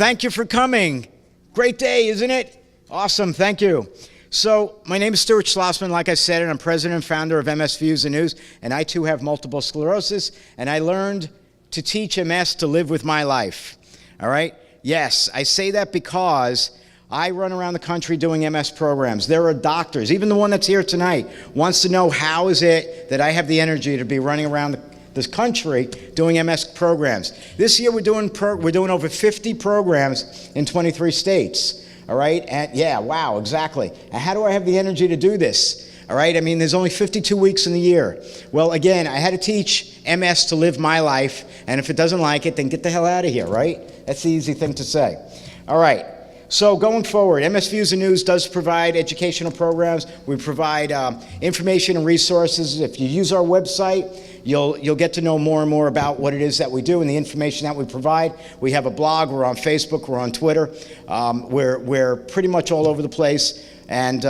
Thank you for coming. Great day, isn't it? Awesome, thank you. So, my name is Stuart Schlossman, like I said, and I'm president and founder of MS Views and News, and I too have multiple sclerosis, and I learned to teach MS to live with my life. All right? Yes, I say that because I run around the country doing MS programs. There are doctors, even the one that's here tonight, wants to know how is it that I have the energy to be running around this country doing MS programs. This year we're doing over 50 programs in 23 states. All right, and yeah, wow, exactly. And how do I have the energy to do this? All right, I mean, there's only 52 weeks in the year. Well, again, I had to teach MS to live my life, and if it doesn't like it, then get the hell out of here, right? That's the easy thing to say. All right. So going forward, MS Views and News does provide educational programs. We provide information and resources. If you use our website, you'll get to know more and more about what it is that we do and the information that we provide. We have a blog. We're on Facebook. We're on Twitter. We're pretty much all over the place, and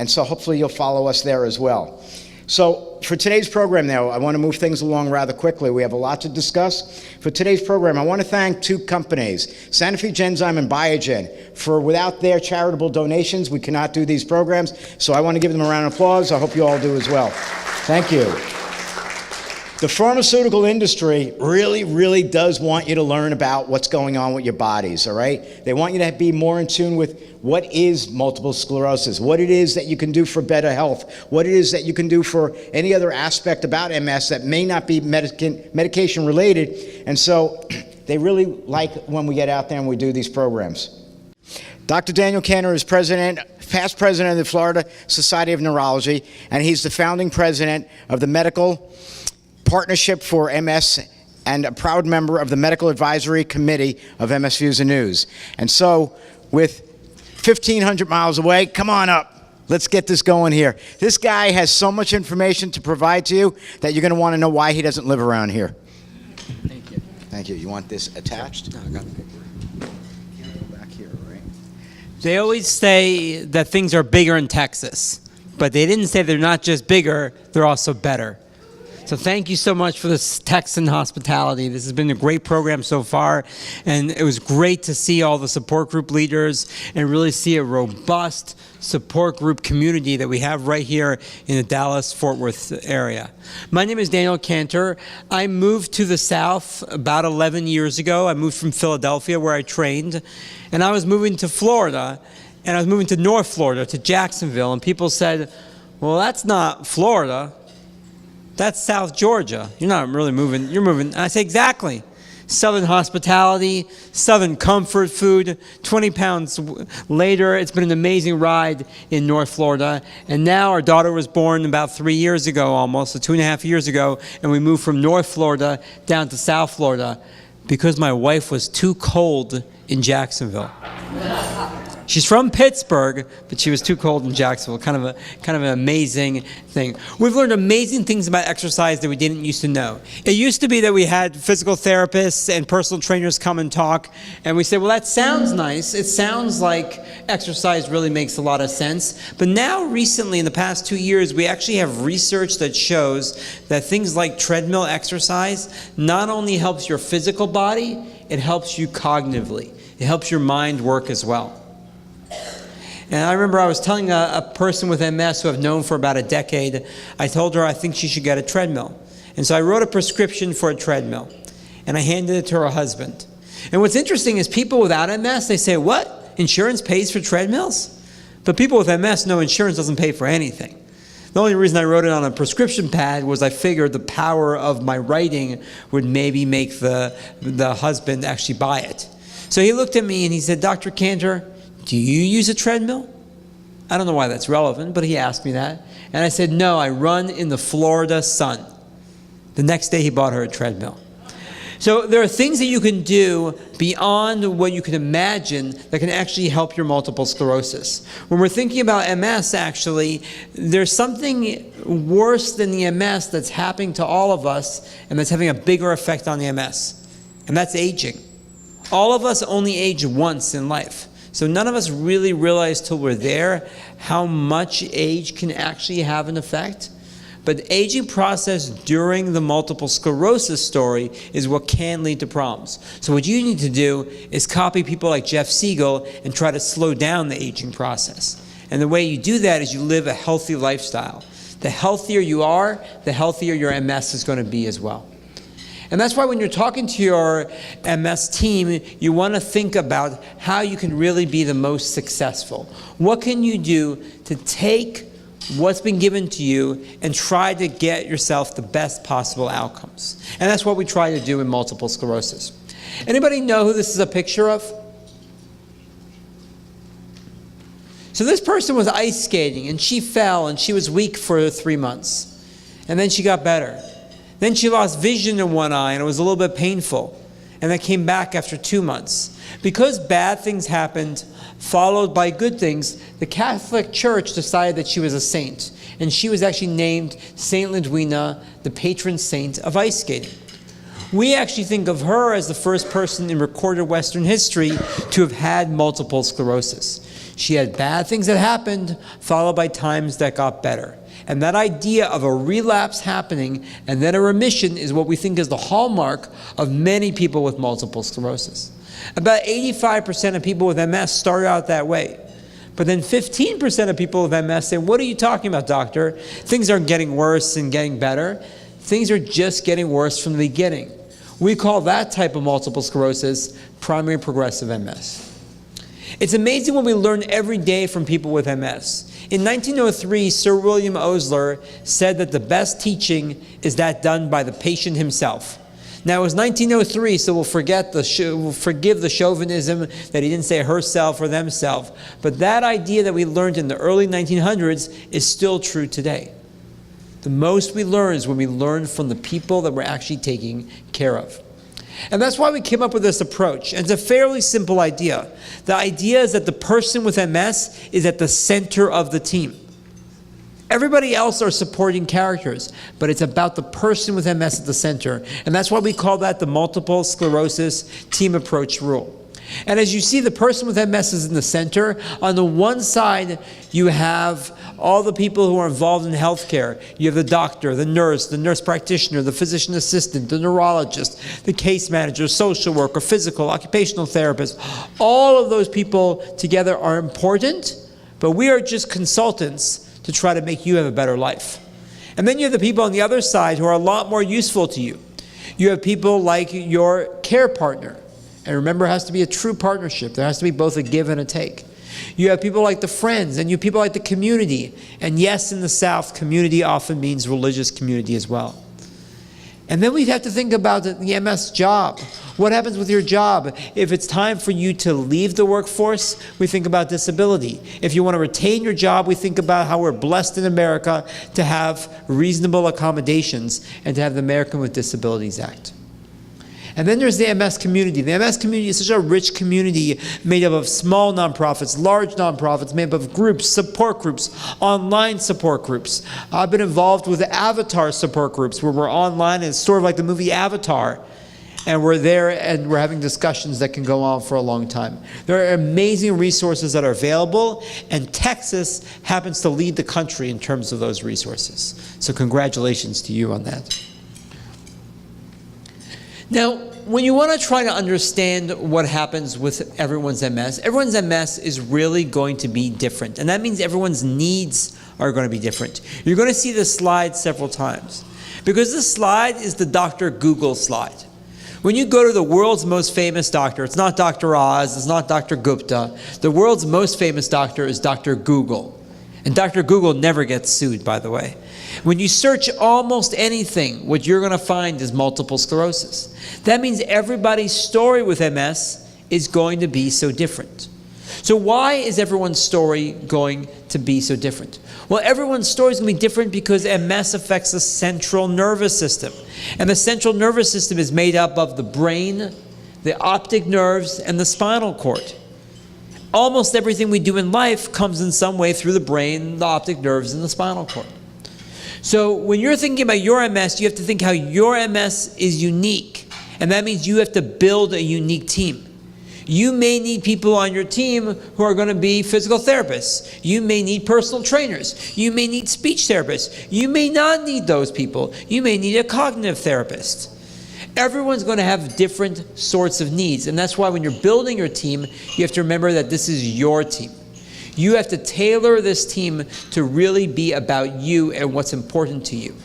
so hopefully you'll follow us there as well. So for today's program now, I want to move things along rather quickly. We have a lot to discuss. For today's program, I want to thank two companies, Sanofi-Genzyme and Biogen, for without their charitable donations, we cannot do these programs. So I want to give them a round of applause. I hope you all do as well. Thank you. The pharmaceutical industry really does want you to learn about what's going on with your bodies, all right? They want you to be more in tune with what is multiple sclerosis, what it is that you can do for better health, what it is that you can do for any other aspect about MS that may not be medication related. And so they really like when we get out there and we do these programs. Dr. Daniel Kantor is past president of the Florida Society of Neurology, and he's the founding president of the Medical Partnership for MS and a proud member of the Medical Advisory Committee of MS Views and News. And so, with 1,500 miles away, come on up. Let's get this going here. This guy has so much information to provide to you that you're going to want to know why he doesn't live around here. Thank you. Thank you. You want this attached? No, I got it. Go back here, right? They always say that things are bigger in Texas, but they didn't say they're not just bigger, they're also better. So thank you so much for this Texan hospitality. This has been a great program so far, and it was great to see all the support group leaders and really see a robust support group community that we have right here in the Dallas-Fort Worth area. My name is Daniel Kantor. I moved to the South about 11 years ago. I moved from Philadelphia, where I trained, and I was moving to Florida, and I was moving to North Florida, to Jacksonville, and people said, well, that's not Florida. That's South Georgia. You're not really moving, you're moving. And I say, exactly. Southern hospitality, Southern comfort food. 20 pounds later, it's been an amazing ride in North Florida. And now our daughter was born about 3 years ago almost, so 2.5 years ago, and we moved from North Florida down to South Florida because my wife was too cold in Jacksonville. She's from Pittsburgh, but she was too cold in Jacksonville. Kind of an amazing thing. We've learned amazing things about exercise that we didn't used to know. It used to be that we had physical therapists and personal trainers come and talk, and we said, well, that sounds nice. It sounds like exercise really makes a lot of sense. But now, recently, in the past 2 years, we actually have research that shows that things like treadmill exercise not only helps your physical body, it helps you cognitively. It helps your mind work as well. And I remember I was telling a person with MS who I've known for about a decade, I told her I think she should get a treadmill. And so I wrote a prescription for a treadmill, and I handed it to her husband. And what's interesting is people without MS, they say, what? Insurance pays for treadmills? But people with MS know insurance doesn't pay for anything. The only reason I wrote it on a prescription pad was I figured the power of my writing would maybe make the husband actually buy it. So he looked at me and he said, Dr. Kantor, do you use a treadmill? I don't know why that's relevant, but he asked me that. And I said, no, I run in the Florida sun. The next day he bought her a treadmill. So there are things that you can do beyond what you can imagine that can actually help your multiple sclerosis. When we're thinking about MS, actually, there's something worse than the MS that's happening to all of us and that's having a bigger effect on the MS, and that's aging. All of us only age once in life. So none of us really realize till we're there how much age can actually have an effect. But the aging process during the multiple sclerosis story is what can lead to problems. So what you need to do is copy people like Jeff Siegel and try to slow down the aging process. And the way you do that is you live a healthy lifestyle. The healthier you are, the healthier your MS is going to be as well. And that's why when you're talking to your MS team, you want to think about how you can really be the most successful. What can you do to take what's been given to you and try to get yourself the best possible outcomes? And that's what we try to do in multiple sclerosis. Anybody know who this is a picture of? So this person was ice skating, and she fell, and she was weak for 3 months. And then she got better. Then she lost vision in one eye, and it was a little bit painful. And that came back after 2 months. Because bad things happened, followed by good things, the Catholic Church decided that she was a saint. And she was actually named Saint Lidwina, the patron saint of ice skating. We actually think of her as the first person in recorded Western history to have had multiple sclerosis. She had bad things that happened, followed by times that got better. And that idea of a relapse happening and then a remission is what we think is the hallmark of many people with multiple sclerosis. About 85% of people with MS start out that way. But then 15% of people with MS say, "What are you talking about, doctor? Things aren't getting worse and getting better. Things are just getting worse from the beginning." We call that type of multiple sclerosis primary progressive MS. It's amazing what we learn every day from people with MS. In 1903, Sir William Osler said that the best teaching is that done by the patient himself. Now, it was 1903, so we'll forgive the chauvinism that he didn't say herself or themself. But that idea that we learned in the early 1900s is still true today. The most we learn is when we learn from the people that we're actually taking care of. And that's why we came up with this approach. And it's a fairly simple idea. The idea is that the person with MS is at the center of the team. Everybody else are supporting characters, but it's about the person with MS at the center. And that's why we call that the multiple sclerosis team approach rule. And as you see, the person with MS is in the center. On the one side, you have all the people who are involved in healthcare. You have the doctor, the nurse practitioner, the physician assistant, the neurologist, the case manager, social worker, physical, occupational therapist. All of those people together are important, but we are just consultants to try to make you have a better life. And then you have the people on the other side who are a lot more useful to you. You have people like your care partner. And remember, it has to be a true partnership. There has to be both a give and a take. You have people like the friends, and you have people like the community. And yes, in the South, community often means religious community as well. And then we have to think about the MS job. What happens with your job? If it's time for you to leave the workforce, we think about disability. If you want to retain your job, we think about how we're blessed in America to have reasonable accommodations and to have the American with Disabilities Act. And then there's the MS community. The MS community is such a rich community made up of small nonprofits, large nonprofits, made up of groups, support groups, online support groups. I've been involved with the Avatar support groups where we're online, and it's sort of like the movie Avatar. And we're there and we're having discussions that can go on for a long time. There are amazing resources that are available, and Texas happens to lead the country in terms of those resources. So congratulations to you on that. Now, when you want to try to understand what happens with everyone's MS is really going to be different. And that means everyone's needs are going to be different. You're going to see this slide several times. Because this slide is the Dr. Google slide. When you go to the world's most famous doctor, it's not Dr. Oz, it's not Dr. Gupta. The world's most famous doctor is Dr. Google. And Dr. Google never gets sued, by the way. When you search almost anything, what you're going to find is multiple sclerosis. That means everybody's story with MS is going to be so different. So why is everyone's story going to be so different? Well, everyone's story is going to be different because MS affects the central nervous system. And the central nervous system is made up of the brain, the optic nerves, and the spinal cord. Almost everything we do in life comes in some way through the brain, the optic nerves, and the spinal cord. So when you're thinking about your MS, you have to think how your MS is unique. And that means you have to build a unique team. You may need people on your team who are going to be physical therapists. You may need personal trainers. You may need speech therapists. You may not need those people. You may need a cognitive therapist. Everyone's going to have different sorts of needs, and that's why when you're building your team, you have to remember that this is your team. You have to tailor this team to really be about you and what's important to you.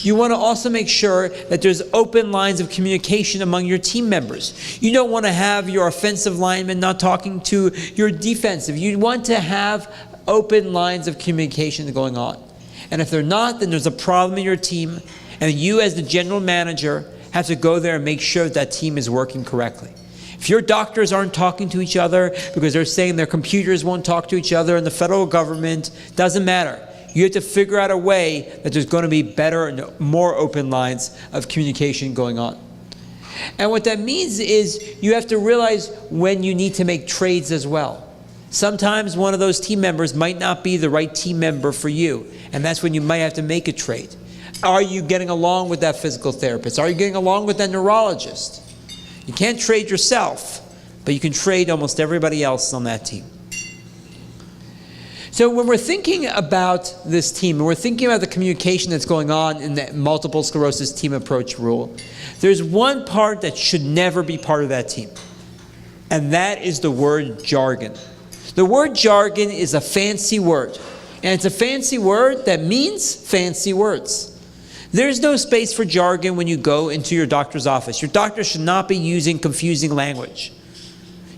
You want to also make sure that there's open lines of communication among your team members. You don't want to have your offensive lineman not talking to your defensive. You want to have open lines of communication going on. And if they're not, then there's a problem in your team, and you as the general manager have to go there and make sure that team is working correctly. If your doctors aren't talking to each other because they're saying their computers won't talk to each other and the federal government, doesn't matter. You have to figure out a way that there's going to be better and more open lines of communication going on. And what that means is you have to realize when you need to make trades as well. Sometimes one of those team members might not be the right team member for you, and that's when you might have to make a trade. Are you getting along with that physical therapist? Are you getting along with that neurologist? You can't trade yourself, but you can trade almost everybody else on that team. So when we're thinking about this team, and we're thinking about the communication that's going on in the multiple sclerosis team approach rule, there's one part that should never be part of that team, and that is the word jargon. The word jargon is a fancy word, and it's a fancy word that means fancy words. There's no space for jargon when you go into your doctor's office. Your doctor should not be using confusing language.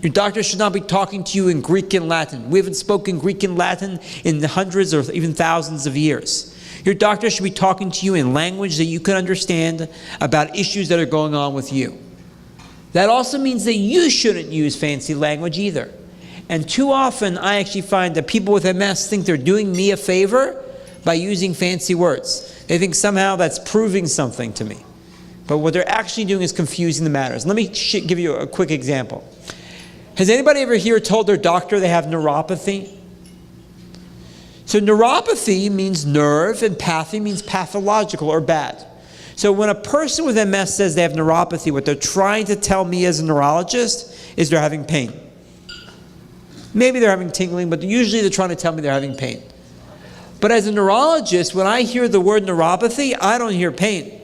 Your doctor should not be talking to you in Greek and Latin. We haven't spoken Greek and Latin in the hundreds or even thousands of years. Your doctor should be talking to you in language that you can understand about issues that are going on with you. That also means that you shouldn't use fancy language either. And too often, I actually find that people with MS think they're doing me a favor by using fancy words. They think somehow that's proving something to me. But what they're actually doing is confusing the matters. Let me give you a quick example. Has anybody ever here told their doctor they have neuropathy? So neuropathy means nerve, and pathy means pathological or bad. So when a person with MS says they have neuropathy, what they're trying to tell me as a neurologist is they're having pain. Maybe they're having tingling, but usually they're trying to tell me they're having pain. But as a neurologist, when I hear the word neuropathy, I don't hear pain.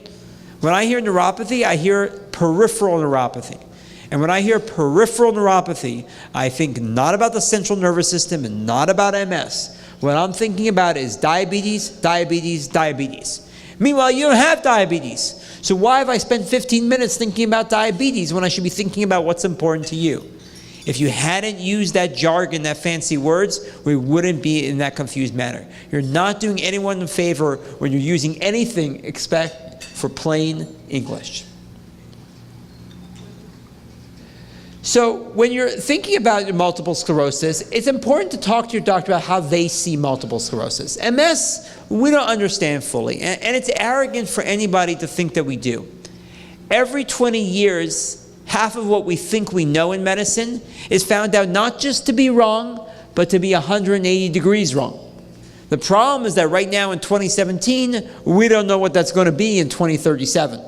When I hear neuropathy, I hear peripheral neuropathy. And when I hear peripheral neuropathy, I think not about the central nervous system and not about MS. What I'm thinking about is diabetes, diabetes, diabetes. Meanwhile, you don't have diabetes. So why have I spent 15 minutes thinking about diabetes when I should be thinking about what's important to you? If you hadn't used that jargon, that fancy words, we wouldn't be in that confused manner. You're not doing anyone a favor when you're using anything except for plain English. So when you're thinking about multiple sclerosis, it's important to talk to your doctor about how they see multiple sclerosis. MS, we don't understand fully, and it's arrogant for anybody to think that we do. Every 20 years, half of what we think we know in medicine is found out not just to be wrong, but to be 180 degrees wrong. The problem is that right now in 2017, we don't know what that's going to be in 2037.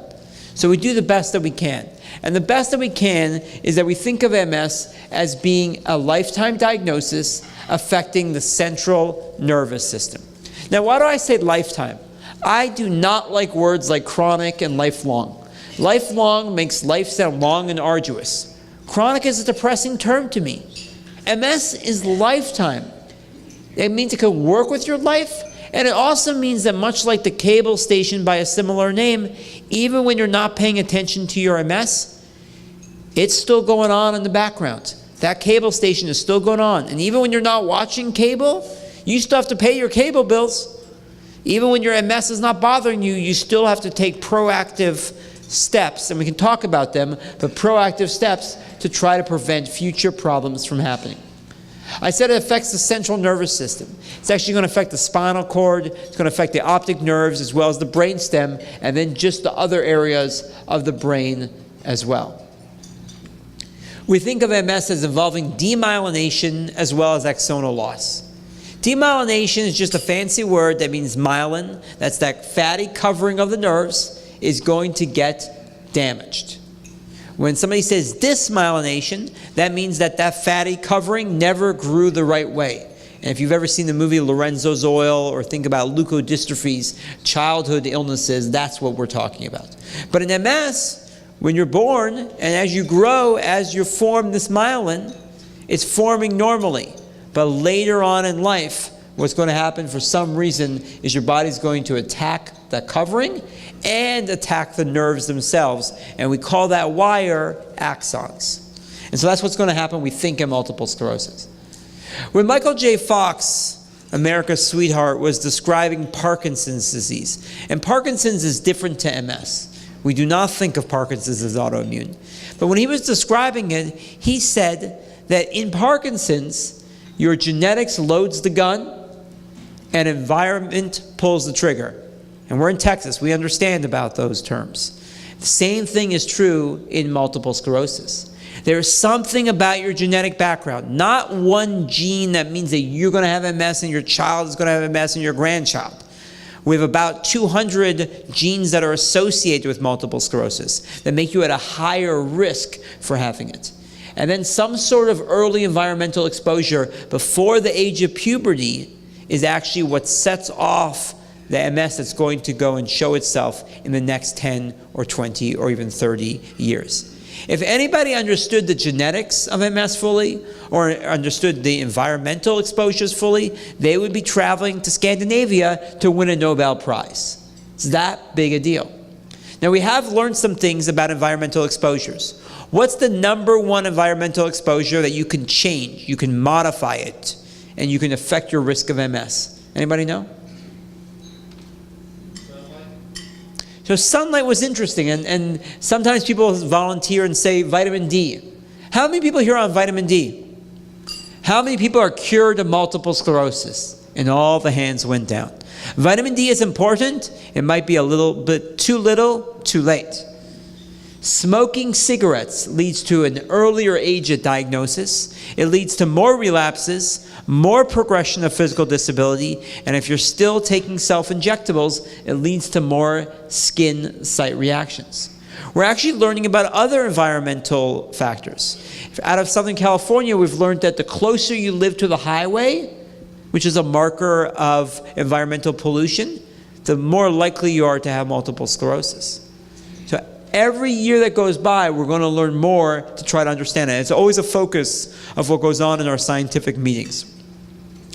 So we do the best that we can. And the best that we can is that we think of MS as being a lifetime diagnosis affecting the central nervous system. Now, why do I say lifetime? I do not like words like chronic and lifelong. Lifelong makes life sound long and arduous. Chronic is a depressing term to me. MS is lifetime. It means it can work with your life, and it also means that much like the cable station by a similar name, even when you're not paying attention to your MS, it's still going on in the background. That cable station is still going on. And even when you're not watching cable, you still have to pay your cable bills. Even when your MS is not bothering you, you still have to take proactive steps, and we can talk about them, but proactive steps to try to prevent future problems from happening. I said it affects the central nervous system. It's actually going to affect the spinal cord, it's going to affect the optic nerves as well as the brainstem, and then just the other areas of the brain as well. We think of MS as involving demyelination as well as axonal loss. Demyelination is just a fancy word that means myelin, that's that fatty covering of the nerves, is going to get damaged. When somebody says dysmyelination, that means that that fatty covering never grew the right way. And if you've ever seen the movie Lorenzo's Oil or think about leukodystrophies, childhood illnesses, that's what we're talking about. But in MS, when you're born and as you grow, as you form this myelin, it's forming normally. But later on in life, what's going to happen for some reason is your body's going to attack the covering and attack the nerves themselves. And we call that wire axons. And so that's what's going to happen, we think, in multiple sclerosis. When Michael J. Fox, America's sweetheart, was describing Parkinson's disease, and Parkinson's is different to MS. We do not think of Parkinson's as autoimmune. But when he was describing it, he said that in Parkinson's, your genetics loads the gun and environment pulls the trigger. And we're in Texas, we understand about those terms. The same thing is true in multiple sclerosis. There's something about your genetic background, not one gene that means that you're going to have MS and your child is going to have MS and your grandchild. We have about 200 genes that are associated with multiple sclerosis that make you at a higher risk for having it. And then some sort of early environmental exposure before the age of puberty is actually what sets off the MS that's going to go and show itself in the next 10 or 20 or even 30 years. If anybody understood the genetics of MS fully or understood the environmental exposures fully, they would be traveling to Scandinavia to win a Nobel Prize. It's that big a deal. Now, we have learned some things about environmental exposures. What's the number one environmental exposure that you can change, you can modify it, and you can affect your risk of MS? Anybody know? So sunlight was interesting, and sometimes people volunteer and say vitamin D. How many people here are on vitamin D? How many people are cured of multiple sclerosis? And all the hands went down. Vitamin D is important. It might be a little bit too little, too late. Smoking cigarettes leads to an earlier age of diagnosis. It leads to more relapses, more progression of physical disability, and if you're still taking self-injectables, it leads to more skin site reactions. We're actually learning about other environmental factors. Out of Southern California, we've learned that the closer you live to the highway, which is a marker of environmental pollution, the more likely you are to have multiple sclerosis. So every year that goes by, we're going to learn more to try to understand it. It's always a focus of what goes on in our scientific meetings.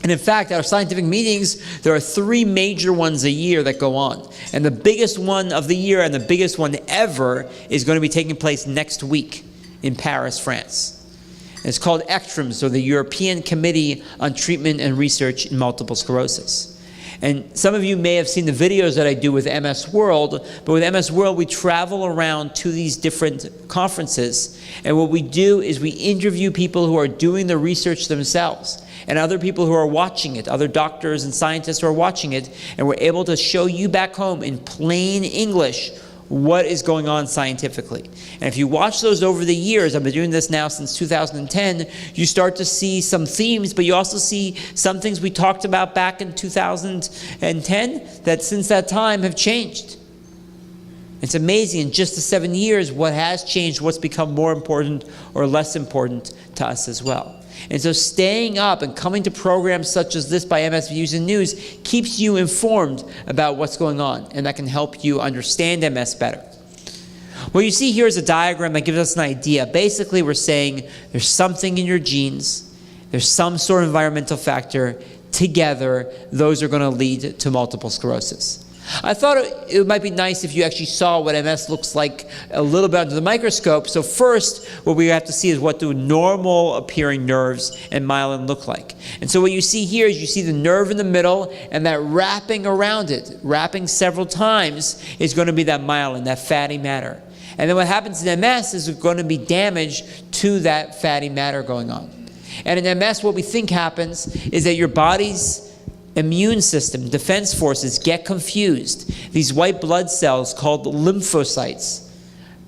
And in fact, at our scientific meetings, there are 3 major ones a year that go on. And the biggest one of the year and the biggest one ever is going to be taking place next week in Paris, France. And it's called ECTRIMS, or the European Committee on Treatment and Research in Multiple Sclerosis. And some of you may have seen the videos that I do with MS World, but with MS World, we travel around to these different conferences, and what we do is we interview people who are doing the research themselves, and other people who are watching it, other doctors and scientists who are watching it, and we're able to show you back home in plain English what is going on scientifically. And if you watch those over the years, I've been doing this now since 2010, you start to see some themes, but you also see some things we talked about back in 2010 that since that time have changed. It's amazing in just the 7 years what has changed, what's become more important or less important to us as well. And so staying up and coming to programs such as this by MS Views and News keeps you informed about what's going on, and that can help you understand MS better. What you see here is a diagram that gives us an idea. Basically, we're saying there's something in your genes, there's some sort of environmental factor. Together, those are going to lead to multiple sclerosis. I thought it might be nice if you actually saw what MS looks like a little bit under the microscope. So first, what we have to see is what do normal appearing nerves and myelin look like. And so what you see here is you see the nerve in the middle, and that wrapping around it, wrapping several times, is going to be that myelin, that fatty matter. And then what happens in MS is there's going to be damage to that fatty matter going on. And in MS, what we think happens is that your body's immune system, defense forces get confused. These white blood cells called lymphocytes,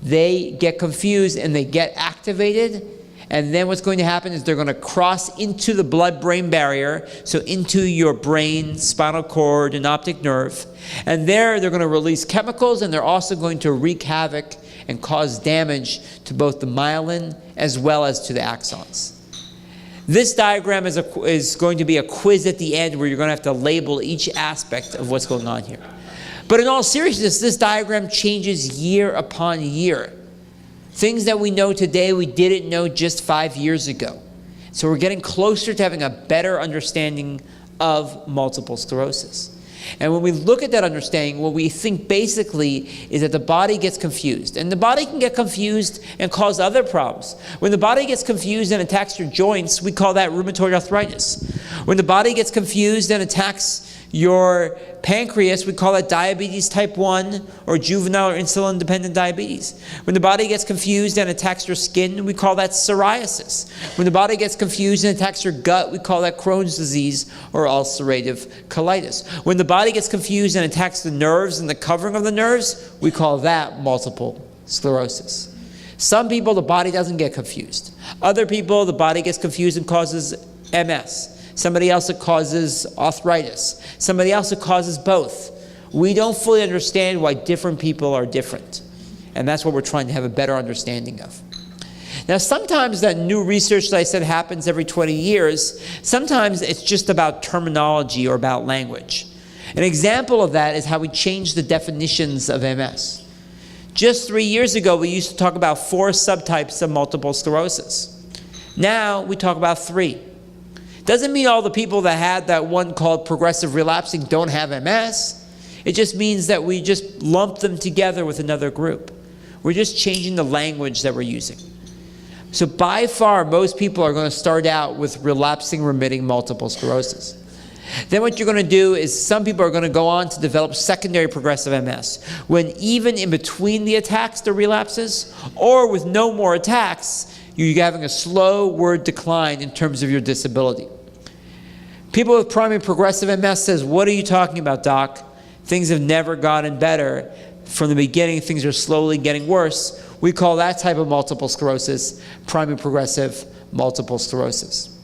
they get confused and they get activated, And then what's going to happen is they're going to cross into the blood-brain barrier, so into your brain, spinal cord, and optic nerve. And there they're going to release chemicals, and they're also going to wreak havoc and cause damage to both the myelin as well as to the axons. This diagram is going to be a quiz at the end where you're going to have to label each aspect of what's going on here. But in all seriousness, this diagram changes year upon year. Things that we know today, we didn't know just 5 years ago. So we're getting closer to having a better understanding of multiple sclerosis. And when we look at that understanding, what we think basically is that the body gets confused. And the body can get confused and cause other problems. When the body gets confused and attacks your joints, we call that rheumatoid arthritis. When the body gets confused and attacks your pancreas, we call it diabetes type 1 or juvenile or insulin-dependent diabetes. When the body gets confused and attacks your skin, we call that psoriasis. When the body gets confused and attacks your gut, we call that Crohn's disease or ulcerative colitis. When the body gets confused and attacks the nerves and the covering of the nerves, we call that multiple sclerosis. Some people, the body doesn't get confused. Other people, the body gets confused and causes MS. Somebody else, it causes arthritis. Somebody else, it causes both. We don't fully understand why different people are different. And that's what we're trying to have a better understanding of. Now, sometimes that new research that I said happens every 20 years, sometimes it's just about terminology or about language. An example of that is how we changed the definitions of MS. Just 3 years ago, we used to talk about 4 subtypes of multiple sclerosis. Now, we talk about 3. Doesn't mean all the people that had that one called progressive relapsing don't have MS. It just means that we just lump them together with another group. We're just changing the language that we're using. So by far, most people are going to start out with relapsing remitting multiple sclerosis. Then what you're going to do is some people are going to go on to develop secondary progressive MS, when even in between the attacks, the relapses, or with no more attacks, you're having a slow word decline in terms of your disability. People with primary progressive MS says, what are you talking about, doc? Things have never gotten better. From the beginning, things are slowly getting worse. We call that type of multiple sclerosis primary progressive multiple sclerosis.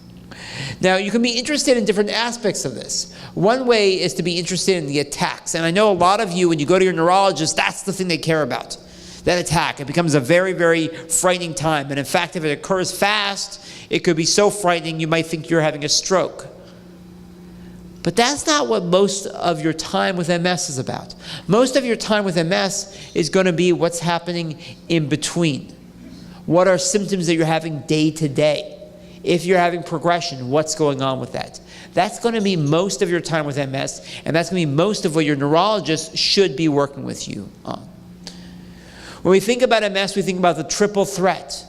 Now, you can be interested in different aspects of this. One way is to be interested in the attacks. And I know a lot of you, when you go to your neurologist, that's the thing they care about. That attack. It becomes a very, very frightening time. And in fact, if it occurs fast, it could be so frightening you might think you're having a stroke. But that's not what most of your time with MS is about. Most of your time with MS is going to be what's happening in between. What are symptoms that you're having day to day? If you're having progression, what's going on with that? That's going to be most of your time with MS, and that's going to be most of what your neurologist should be working with you on. When we think about MS, we think about the triple threat.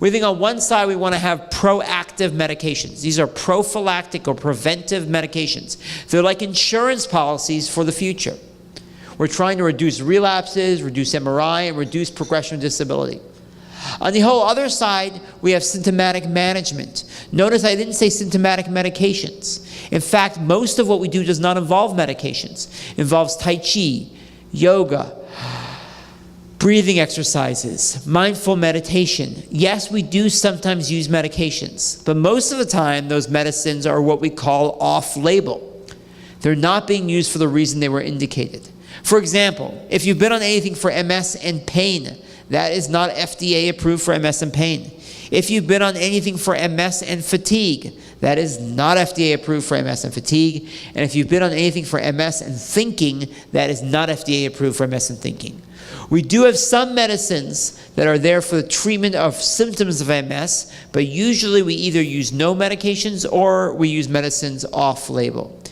We think on one side we want to have proactive medications. These are prophylactic or preventive medications. They're like insurance policies for the future. We're trying to reduce relapses, reduce MRI, and reduce progression of disability. On the whole other side, we have symptomatic management. Notice I didn't say symptomatic medications. In fact, most of what we do does not involve medications. It involves Tai Chi, yoga, breathing exercises, mindful meditation. Yes, we do sometimes use medications, but most of the time those medicines are what we call off-label. They're not being used for the reason they were indicated. For example, if you've been on anything for MS and pain, that is not FDA approved for MS and pain. If you've been on anything for MS and fatigue, that is not FDA approved for MS and fatigue. And if you've been on anything for MS and thinking, that is not FDA approved for MS and thinking. We do have some medicines that are there for the treatment of symptoms of MS, but usually we either use no medications or we use medicines off-label.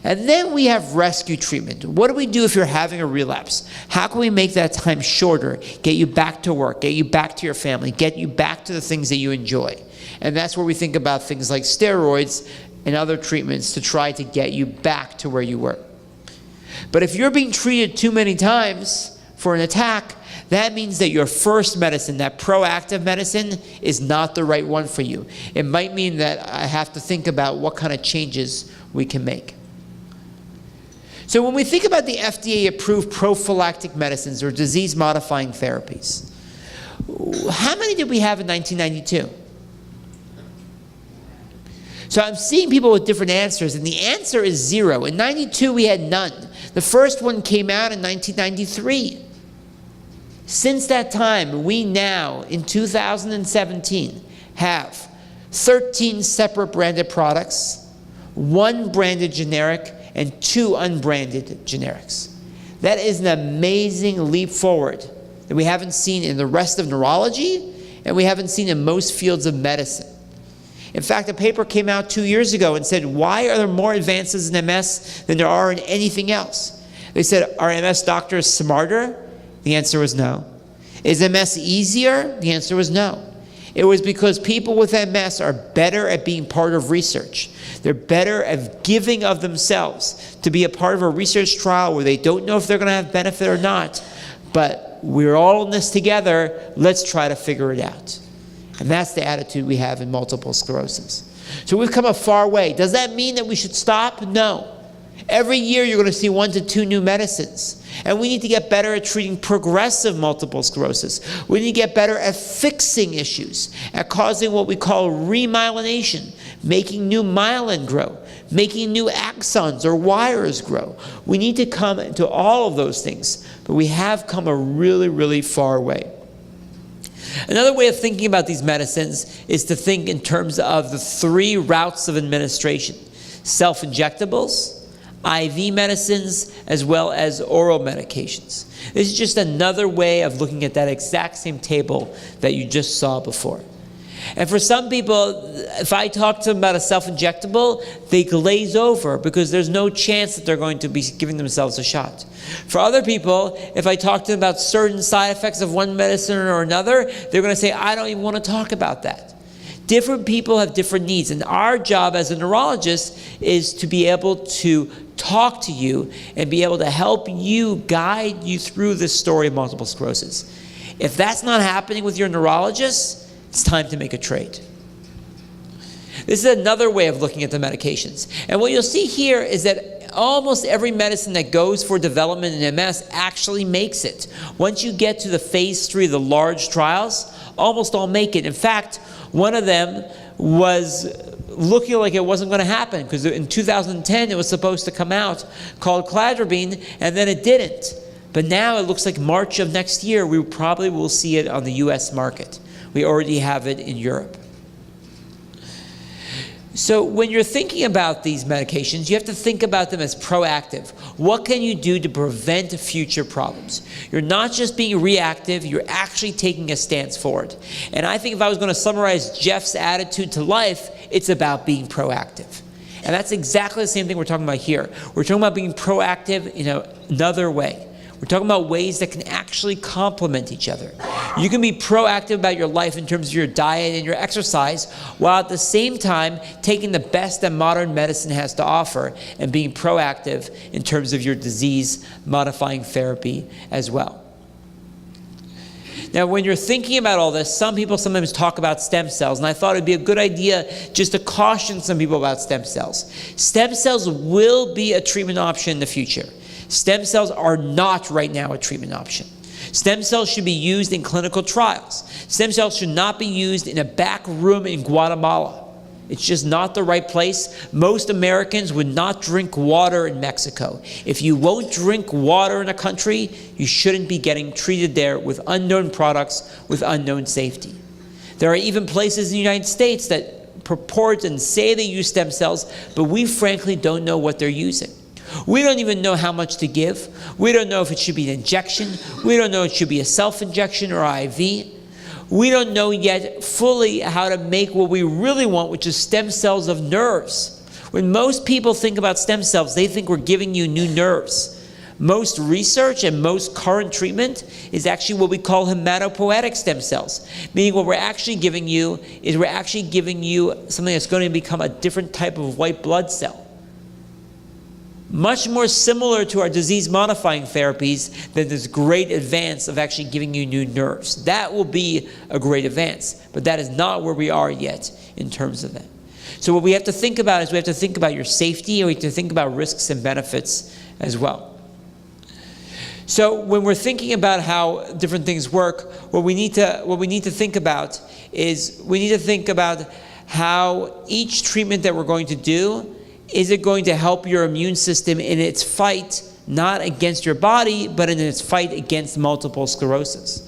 And then we have rescue treatment. What do we do if you're having a relapse? How can we make that time shorter, get you back to work, get you back to your family, get you back to the things that you enjoy? And that's where we think about things like steroids and other treatments to try to get you back to where you were. But if you're being treated too many times for an attack, that means that your first medicine, that proactive medicine, is not the right one for you. It might mean that I have to think about what kind of changes we can make. So when we think about the FDA-approved prophylactic medicines or disease-modifying therapies, how many did we have in 1992? So I'm seeing people with different answers, and the answer is 0. In 92, we had none. The first one came out in 1993. Since that time, we now, in 2017, have 13 separate branded products, 1 branded generic, and 2 unbranded generics. That is an amazing leap forward that we haven't seen in the rest of neurology, and we haven't seen in most fields of medicine. In fact, a paper came out 2 years ago and said, why are there more advances in MS than there are in anything else? They said, are MS doctors smarter? The answer was no. Is MS easier? The answer was no. It was because people with MS are better at being part of research. They're better at giving of themselves to be a part of a research trial where they don't know if they're going to have benefit or not, but we're all in this together, let's try to figure it out. And that's the attitude we have in multiple sclerosis. So we've come a far way. Does that mean that we should stop? No. Every year you're going to see 1 to 2 new medicines. And we need to get better at treating progressive multiple sclerosis. We need to get better at fixing issues, at causing what we call remyelination, making new myelin grow, making new axons or wires grow. We need to come to all of those things, but we have come a really, really far way. Another way of thinking about these medicines is to think in terms of the 3 routes of administration: self-injectables, IV medicines, as well as oral medications. This is just another way of looking at that exact same table that you just saw before. And for some people, if I talk to them about a self-injectable, they glaze over because there's no chance that they're going to be giving themselves a shot. For other people, if I talk to them about certain side effects of one medicine or another, they're going to say, I don't even want to talk about that. Different people have different needs, and our job as a neurologist is to be able to talk to you and be able to help you, guide you through this story of multiple sclerosis. If that's not happening with your neurologist, it's time to make a trade. This is another way of looking at the medications. And what you'll see here is that almost every medicine that goes for development in MS actually makes it. Once you get to the phase 3, the large trials, almost all make it. In fact, one of them was looking like it wasn't going to happen because in 2010 it was supposed to come out, called cladribine, and then it didn't. But now it looks like March of next year we probably will see it on the US market. We already have it in Europe. So when you're thinking about these medications, you have to think about them as proactive. What can you do to prevent future problems? You're not just being reactive, you're actually taking a stance forward. And I think if I was going to summarize Jeff's attitude to life, it's about being proactive. And that's exactly the same thing we're talking about here. We're talking about being proactive in another way. We're talking about ways that can actually complement each other. You can be proactive about your life in terms of your diet and your exercise, while at the same time taking the best that modern medicine has to offer and being proactive in terms of your disease-modifying therapy as well. Now, when you're thinking about all this, some people sometimes talk about stem cells, and I thought it'd be a good idea just to caution some people about stem cells. Stem cells will be a treatment option in the future. Stem cells are not right now a treatment option. Stem cells should be used in clinical trials. Stem cells should not be used in a back room in Guatemala. It's just not the right place. Most Americans would not drink water in Mexico. If you won't drink water in a country, you shouldn't be getting treated there with unknown products with unknown safety. There are even places in the United States that purport and say they use stem cells, but we frankly don't know what they're using. We don't even know how much to give. We don't know if it should be an injection. We don't know if it should be a self-injection or IV. We don't know yet fully how to make what we really want, which is stem cells of nerves. When most people think about stem cells, they think we're giving you new nerves. Most research and most current treatment is actually what we call hematopoietic stem cells, meaning what we're actually giving you is we're actually giving you something that's going to become a different type of white blood cell. Much more similar to our disease-modifying therapies than this great advance of actually giving you new nerves. That will be a great advance, but that is not where we are yet in terms of that. So what we have to think about is we have to think about your safety, and we have to think about risks and benefits as well. So when we're thinking about how different things work, what we need to think about is we need to think about how each treatment that we're going to do, is it going to help your immune system in its fight, not against your body, but in its fight against multiple sclerosis.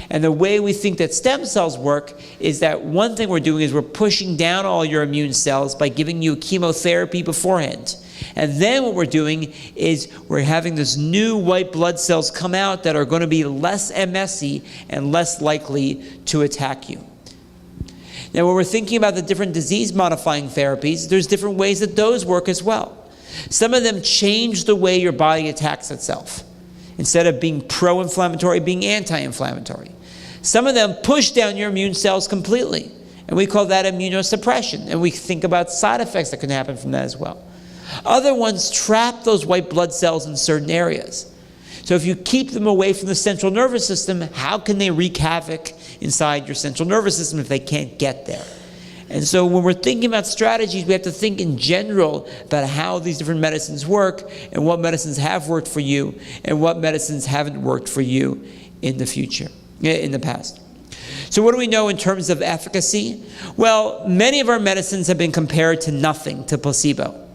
And the way we think that stem cells work is that one thing we're doing is we're pushing down all your immune cells by giving you chemotherapy beforehand. And then what we're doing is we're having this new white blood cells come out that are going to be less MS-y and less likely to attack you. Now, when we're thinking about the different disease-modifying therapies, there's different ways that those work as well. Some of them change the way your body attacks itself. Instead of being pro-inflammatory, being anti-inflammatory. Some of them push down your immune cells completely, and we call that immunosuppression, and we think about side effects that can happen from that as well. Other ones trap those white blood cells in certain areas. So if you keep them away from the central nervous system, how can they wreak havoc inside your central nervous system if they can't get there? And so when we're thinking about strategies, we have to think in general about how these different medicines work and what medicines have worked for you and what medicines haven't worked for you in the future, in the past. So what do we know in terms of efficacy? Well, many of our medicines have been compared to nothing, to placebo.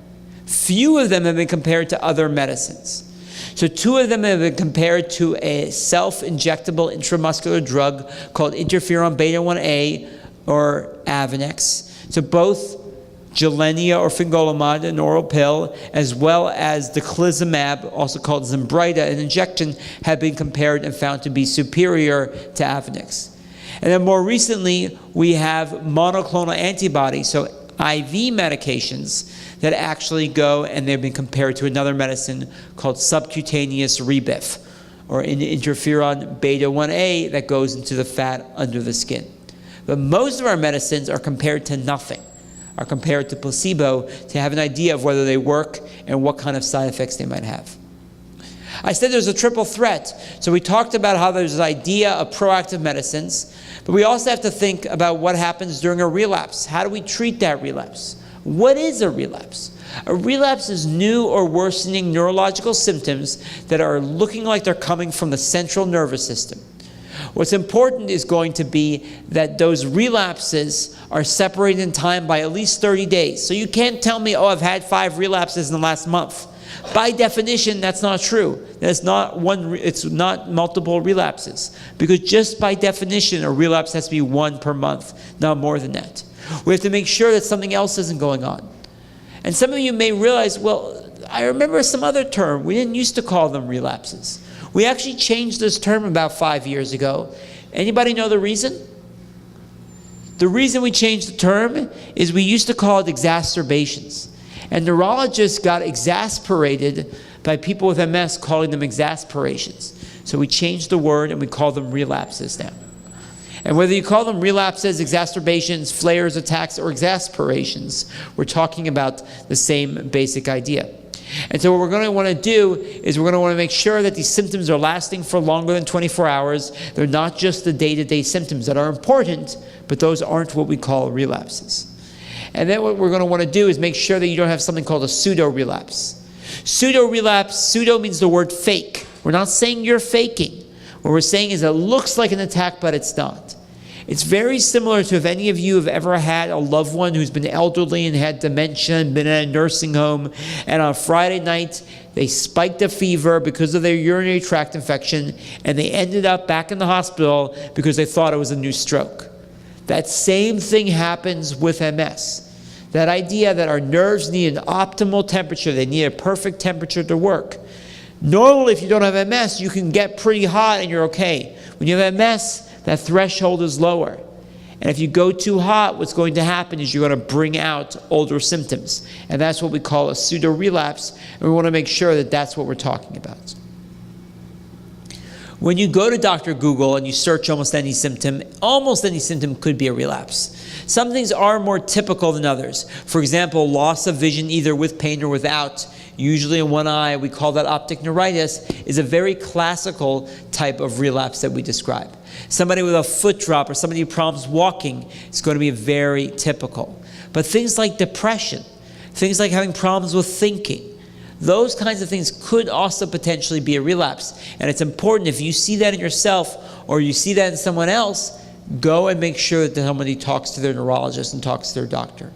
Few of them have been compared to other medicines. So 2 of them have been compared to a self-injectable intramuscular drug called interferon beta-1a, or Avonex. So both Gilenya or fingolimod, an oral pill, as well as daclizumab, also called Zimbrita, an injection, have been compared and found to be superior to Avonex. And then more recently, we have monoclonal antibodies, so IV medications that actually go and they've been compared to another medicine called subcutaneous Rebif, or interferon beta-1a that goes into the fat under the skin. But most of our medicines are compared to nothing, are compared to placebo, to have an idea of whether they work and what kind of side effects they might have. I said there's a triple threat. So we talked about how there's this idea of proactive medicines, but we also have to think about what happens during a relapse. How do we treat that relapse? What is a relapse? A relapse is new or worsening neurological symptoms that are looking like they're coming from the central nervous system. What's important is going to be that those relapses are separated in time by at least 30 days. So you can't tell me, oh, I've had 5 relapses in the last month. By definition, that's not true. It's not multiple relapses. Because just by definition, a relapse has to be 1 per month, not more than that. We have to make sure that something else isn't going on. And some of you may realize, well, I remember some other term. We didn't used to call them relapses. We actually changed this term about 5 years ago. Anybody know the reason? The reason we changed the term is we used to call it exacerbations. And neurologists got exasperated by people with MS calling them exasperations. So we changed the word and we call them relapses now. And whether you call them relapses, exacerbations, flares, attacks, or exasperations, we're talking about the same basic idea. And so what we're going to want to do is we're going to want to make sure that these symptoms are lasting for longer than 24 hours. They're not just the day-to-day symptoms that are important, but those aren't what we call relapses. And then what we're going to want to do is make sure that you don't have something called a pseudo-relapse. Pseudo-relapse, pseudo means the word fake. We're not saying you're faking. What we're saying is it looks like an attack, but it's not. It's very similar to if any of you have ever had a loved one who's been elderly and had dementia and been in a nursing home, and on Friday night they spiked a fever because of their urinary tract infection, and they ended up back in the hospital because they thought it was a new stroke. That same thing happens with MS. That idea that our nerves need an optimal temperature, they need a perfect temperature to work. Normally, if you don't have MS, you can get pretty hot and you're okay. When you have MS, that threshold is lower. And if you go too hot, what's going to happen is you're going to bring out older symptoms. And that's what we call a pseudo-relapse. And we want to make sure that that's what we're talking about. When you go to Dr. Google and you search almost any symptom could be a relapse. Some things are more typical than others. For example, loss of vision either with pain or without, usually in one eye, we call that optic neuritis, is a very classical type of relapse that we describe. Somebody with a foot drop or somebody who has problems walking is going to be very typical. But things like depression, things like having problems with thinking, those kinds of things could also potentially be a relapse. And it's important if you see that in yourself or you see that in someone else, go and make sure that somebody talks to their neurologist and talks to their doctor.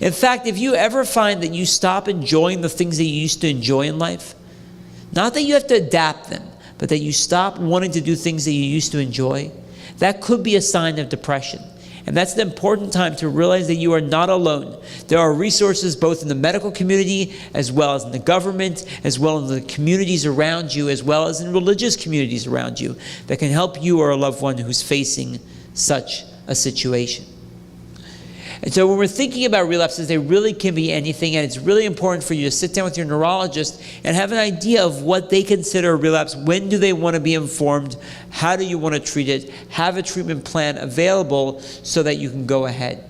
In fact, if you ever find that you stop enjoying the things that you used to enjoy in life, not that you have to adapt them, but that you stop wanting to do things that you used to enjoy, that could be a sign of depression. And that's the important time to realize that you are not alone. There are resources both in the medical community, as well as in the government, as well as in the communities around you, as well as in religious communities around you, that can help you or a loved one who's facing such a situation. And so when we're thinking about relapses, they really can be anything, and it's really important for you to sit down with your neurologist and have an idea of what they consider a relapse. When do they want to be informed? How do you want to treat it? Have a treatment plan available so that you can go ahead.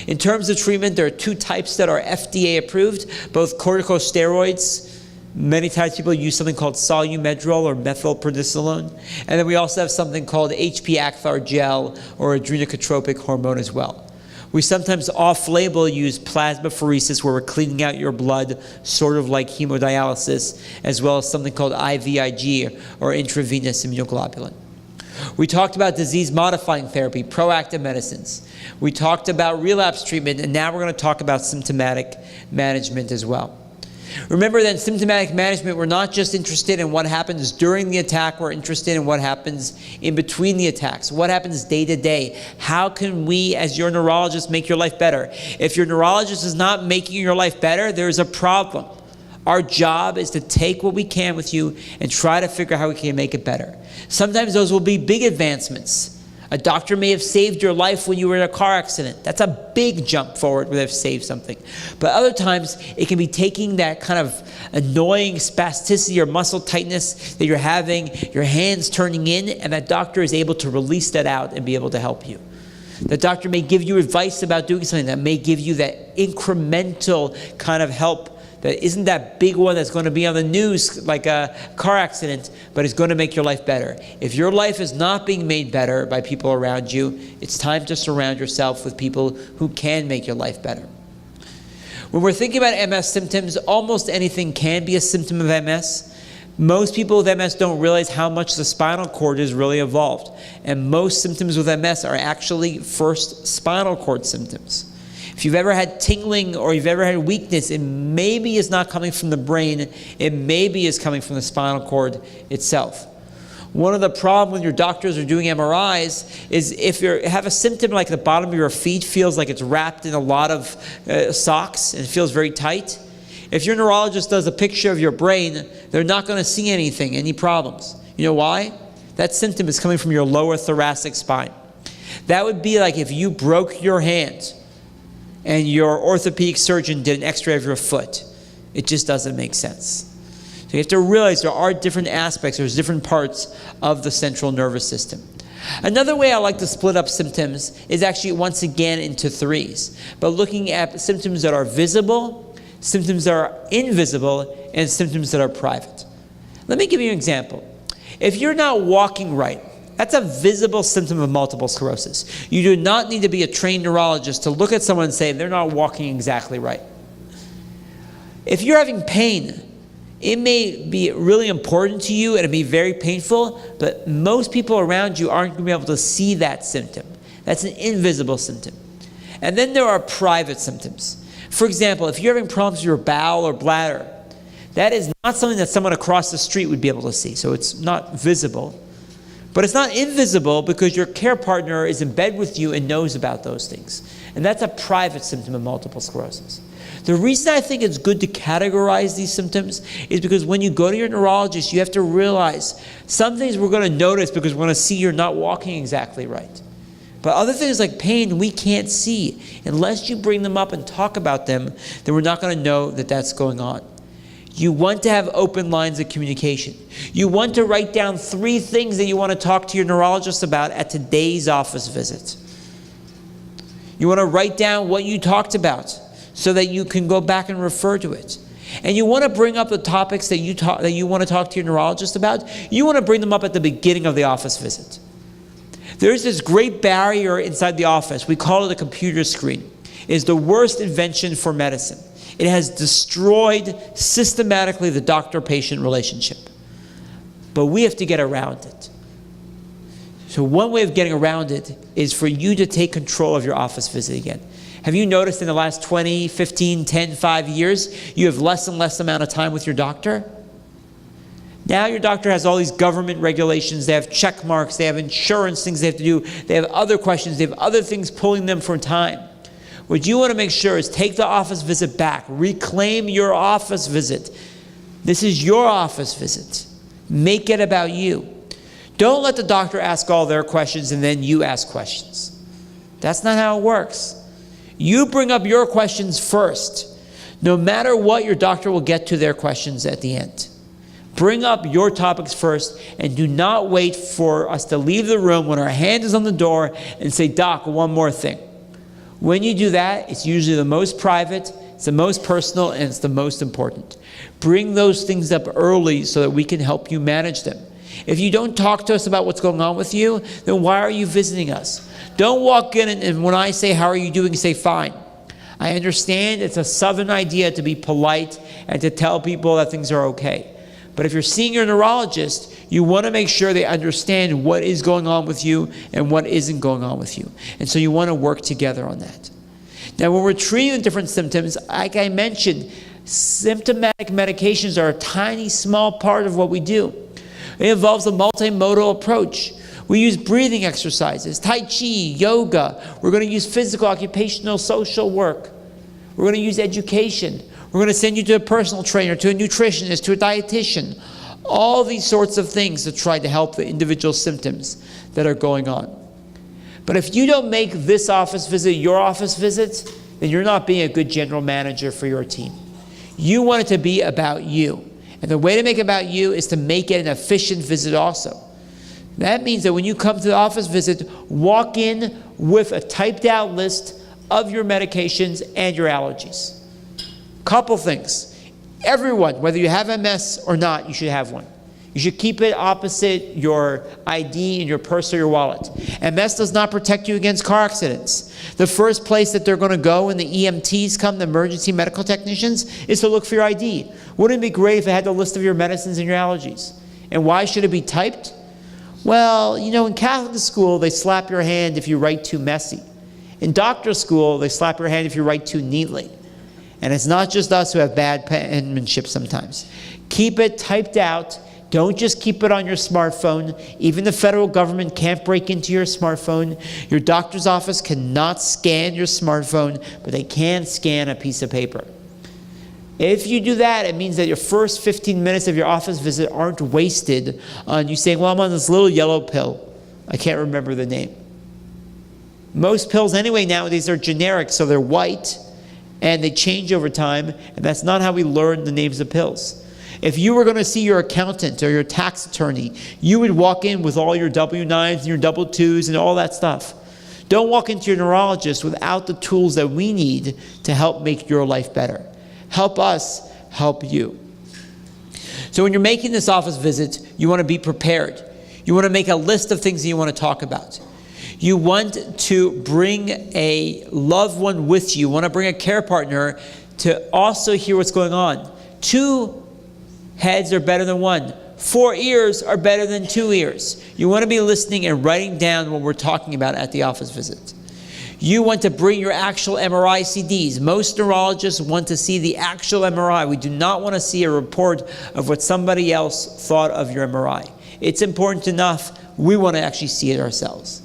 In terms of treatment, there are two types that are FDA approved, both corticosteroids. Many times people use something called Solumedrol or methylprednisolone. And then we also have something called HP Acthar gel or adrenocorticotropic hormone as well. We sometimes off-label use plasmapheresis, where we're cleaning out your blood, sort of like hemodialysis, as well as something called IVIG, or intravenous immunoglobulin. We talked about disease-modifying therapy, proactive medicines. We talked about relapse treatment, and now we're going to talk about symptomatic management as well. Remember that in symptomatic management, we're not just interested in what happens during the attack, we're interested in what happens in between the attacks. What happens day to day? How can we, as your neurologist, make your life better? If your neurologist is not making your life better, there's a problem. Our job is to take what we can with you and try to figure out how we can make it better. Sometimes those will be big advancements. A doctor may have saved your life when you were in a car accident. That's a big jump forward where they've saved something. But other times, it can be taking that kind of annoying spasticity or muscle tightness that you're having, your hands turning in, and that doctor is able to release that out and be able to help you. The doctor may give you advice about doing something that may give you that incremental kind of help that isn't that big one that's going to be on the news like a car accident, but is going to make your life better. If your life is not being made better by people around you, it's time to surround yourself with people who can make your life better. When we're thinking about MS symptoms, almost anything can be a symptom of MS. Most people with MS don't realize how much the spinal cord is really involved. And most symptoms with MS are actually first spinal cord symptoms. If you've ever had tingling or you've ever had weakness, it maybe is not coming from the brain, it maybe is coming from the spinal cord itself. One of the problems when your doctors are doing MRIs is if you have a symptom like the bottom of your feet feels like it's wrapped in a lot of socks and it feels very tight. If your neurologist does a picture of your brain, they're not going to see anything, any problems. You know why? That symptom is coming from your lower thoracic spine. That would be like if you broke your hand and your orthopedic surgeon did an x-ray of your foot. It just doesn't make sense. So you have to realize there are different aspects, there's different parts of the central nervous system. Another way I like to split up symptoms is actually once again into threes, but looking at symptoms that are visible, symptoms that are invisible, and symptoms that are private. Let me give you an example. If you're not walking right, that's a visible symptom of multiple sclerosis. You do not need to be a trained neurologist to look at someone and say they're not walking exactly right. If you're having pain, it may be really important to you and it'll be very painful, but most people around you aren't going to be able to see that symptom. That's an invisible symptom. And then there are private symptoms. For example, if you're having problems with your bowel or bladder, that is not something that someone across the street would be able to see, so it's not visible. But it's not invisible because your care partner is in bed with you and knows about those things. And that's a private symptom of multiple sclerosis. The reason I think it's good to categorize these symptoms is because when you go to your neurologist, you have to realize some things we're going to notice because we're going to see you're not walking exactly right. But other things like pain, we can't see. Unless you bring them up and talk about them, then we're not going to know that that's going on. You want to have open lines of communication. You want to write down 3 things that you want to talk to your neurologist about at today's office visit. You want to write down what you talked about so that you can go back and refer to it. And you want to bring up the topics that you want to talk to your neurologist about. You want to bring them up at the beginning of the office visit. There's this great barrier inside the office. We call it a computer screen. It is the worst invention for medicine. It has destroyed systematically the doctor-patient relationship. But we have to get around it. So one way of getting around it is for you to take control of your office visit again. Have you noticed in the last 20, 15, 10, 5 years, you have less and less amount of time with your doctor? Now your doctor has all these government regulations, they have check marks, they have insurance things they have to do, they have other questions, they have other things pulling them for time. What you want to make sure is take the office visit back, reclaim your office visit. This is your office visit. Make it about you. Don't let the doctor ask all their questions and then you ask questions. That's not how it works. You bring up your questions first. No matter what, your doctor will get to their questions at the end. Bring up your topics first and do not wait for us to leave the room when our hand is on the door and say, "Doc, one more thing." When you do that, it's usually the most private, it's the most personal, and it's the most important. Bring those things up early so that we can help you manage them. If you don't talk to us about what's going on with you, then why are you visiting us? Don't walk in and when I say, "How are you doing?" say, "Fine." I understand it's a Southern idea to be polite and to tell people that things are okay. But if you're seeing your neurologist, you want to make sure they understand what is going on with you and what isn't going on with you. And so you want to work together on that. Now, when we're treating different symptoms, like I mentioned, symptomatic medications are a tiny, small part of what we do. It involves a multimodal approach. We use breathing exercises, Tai Chi, yoga. We're going to use physical, occupational, social work. We're going to use education. We're going to send you to a personal trainer, to a nutritionist, to a dietitian. All these sorts of things to try to help the individual symptoms that are going on. But if you don't make this office visit your office visit, then you're not being a good general manager for your team. You want it to be about you. And the way to make it about you is to make it an efficient visit also. That means that when you come to the office visit, walk in with a typed out list of your medications and your allergies. Couple things. Everyone, whether you have MS or not, you should have one. You should keep it opposite your ID in your purse or your wallet. MS does not protect you against car accidents. The first place that they're going to go when the EMTs come, the emergency medical technicians, is to look for your ID. Wouldn't it be great if it had the list of your medicines and your allergies? And why should it be typed? Well, you know, in Catholic school, they slap your hand if you write too messy. In doctor school, they slap your hand if you write too neatly. And it's not just us who have bad penmanship sometimes. Keep it typed out. Don't just keep it on your smartphone. Even the federal government can't break into your smartphone. Your doctor's office cannot scan your smartphone, but they can scan a piece of paper. If you do that, it means that your first 15 minutes of your office visit aren't wasted on you saying, "Well, I'm on this little yellow pill. I can't remember the name." Most pills anyway nowadays are generic, so they're white, and they change over time, and that's not how we learn the names of pills. If you were going to see your accountant or your tax attorney, you would walk in with all your W-9s and your W-2s and all that stuff. Don't walk into your neurologist without the tools that we need to help make your life better. Help us help you. So when you're making this office visit, you want to be prepared. You want to make a list of things that you want to talk about. You want to bring a loved one with you. You want to bring a care partner to also hear what's going on. 2 heads are better than 1. 4 ears are better than 2 ears. You want to be listening and writing down what we're talking about at the office visit. You want to bring your actual MRI CDs. Most neurologists want to see the actual MRI. We do not want to see a report of what somebody else thought of your MRI. It's important enough. We want to actually see it ourselves.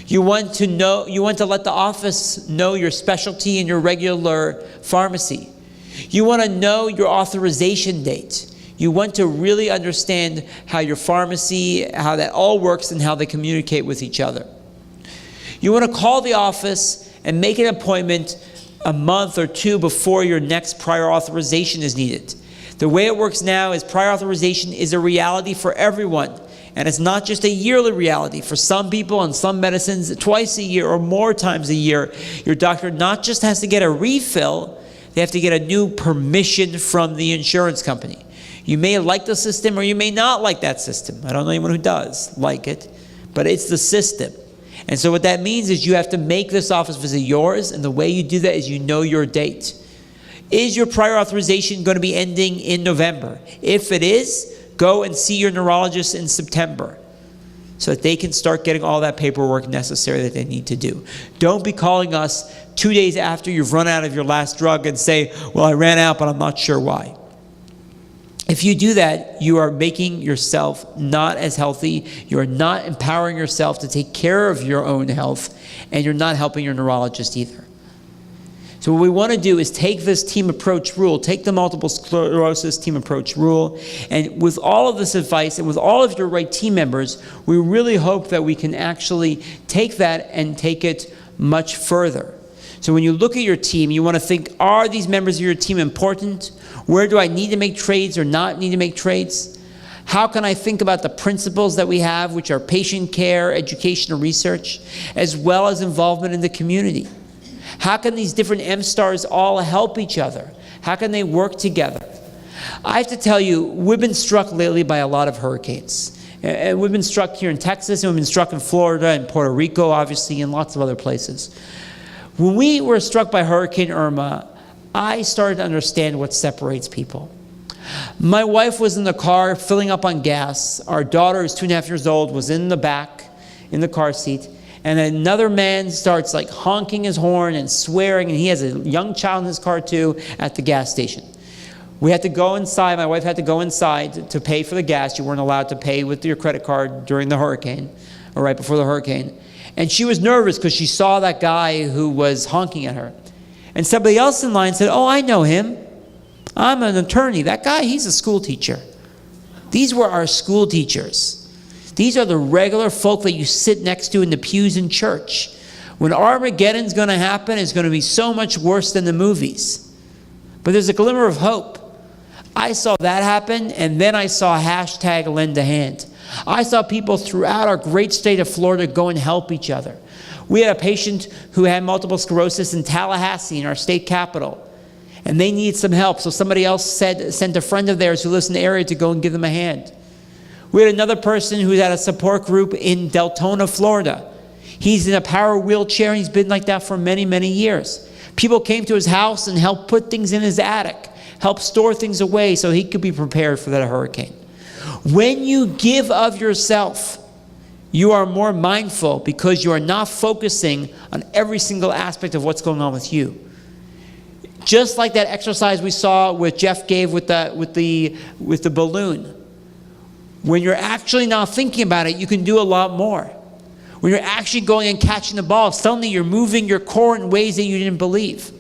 You want to let the office know your specialty and your regular pharmacy. You want to know your authorization date. You want to really understand how your pharmacy, how that all works and how they communicate with each other. You want to call the office and make an appointment a month or 2 before your next prior authorization is needed. The way it works now is prior authorization is a reality for everyone. And it's not just a yearly reality. For some people on some medicines, twice a year or more times a year, your doctor not just has to get a refill, they have to get a new permission from the insurance company. You may like the system or you may not like that system. I don't know anyone who does like it, but it's the system. And so what that means is you have to make this office visit yours, and the way you do that is you know your date. Is your prior authorization going to be ending in November? If it is, go and see your neurologist in September. so that they can start getting all that paperwork necessary that they need to do. Don't be calling us 2 days after you've run out of your last drug and say, well, I ran out, but I'm not sure why. If you do that, you are making yourself not as healthy, you are not empowering yourself to take care of your own health, and you're not helping your neurologist either. So what we want to do is take this team approach rule, take the multiple sclerosis team approach rule, and with all of this advice and with all of your right team members, we really hope that we can actually take that and take it much further. So when you look at your team, you want to think, are these members of your team important? Where do I need to make trades or not need to make trades? How can I think about the principles that we have, which are patient care, education, and research, as well as involvement in the community? How can these different M-stars all help each other? How can they work together? I have to tell you, we've been struck lately by a lot of hurricanes. And we've been struck here in Texas, and we've been struck in Florida and Puerto Rico, obviously, and lots of other places. When we were struck by Hurricane Irma, I started to understand what separates people. My wife was in the car filling up on gas. Our daughter, who's 2.5 years old, was in the back, in the car seat. And another man starts like honking his horn and swearing, and he has a young child in his car too at the gas station. We had to go inside, my wife had to go inside to pay for the gas. You weren't allowed to pay with your credit card during the hurricane, or right before the hurricane. And she was nervous because she saw that guy who was honking at her. And somebody else in line said, oh, I know him. I'm an attorney. That guy, he's a school teacher. These were our school teachers. These are the regular folk that you sit next to in the pews in church. When Armageddon's going to happen, it's going to be so much worse than the movies. But there's a glimmer of hope. I saw that happen, and then I saw hashtag lend a hand. I saw people throughout our great state of Florida go and help each other. We had a patient who had multiple sclerosis in Tallahassee, in our state capital, and they needed some help. So somebody else sent a friend of theirs who lives in the area to go and give them a hand. We had another person who's at a support group in Deltona, Florida. He's in a power wheelchair, and he's been like that for many, many years. People came to his house and helped put things in his attic, helped store things away so he could be prepared for that hurricane. When you give of yourself, you are more mindful because you are not focusing on every single aspect of what's going on with you. Just like that exercise we saw with Jeff gave with the balloon. When you're actually not thinking about it, you can do a lot more. When you're actually going and catching the ball, suddenly you're moving your core in ways that you didn't believe.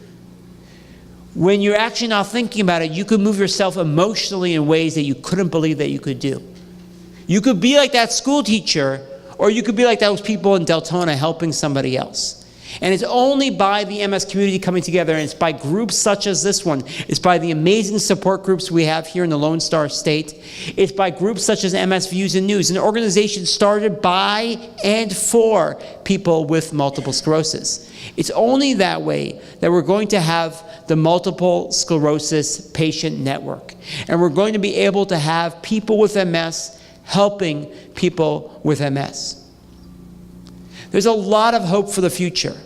When you're actually not thinking about it, you can move yourself emotionally in ways that you couldn't believe that you could do. You could be like that school teacher, or you could be like those people in Deltona helping somebody else. And it's only by the MS community coming together, and it's by groups such as this one. It's by the amazing support groups we have here in the Lone Star State. It's by groups such as MS Views and News, an organization started by and for people with multiple sclerosis. It's only that way that we're going to have the multiple sclerosis patient network. And we're going to be able to have people with MS helping people with MS. There's a lot of hope for the future.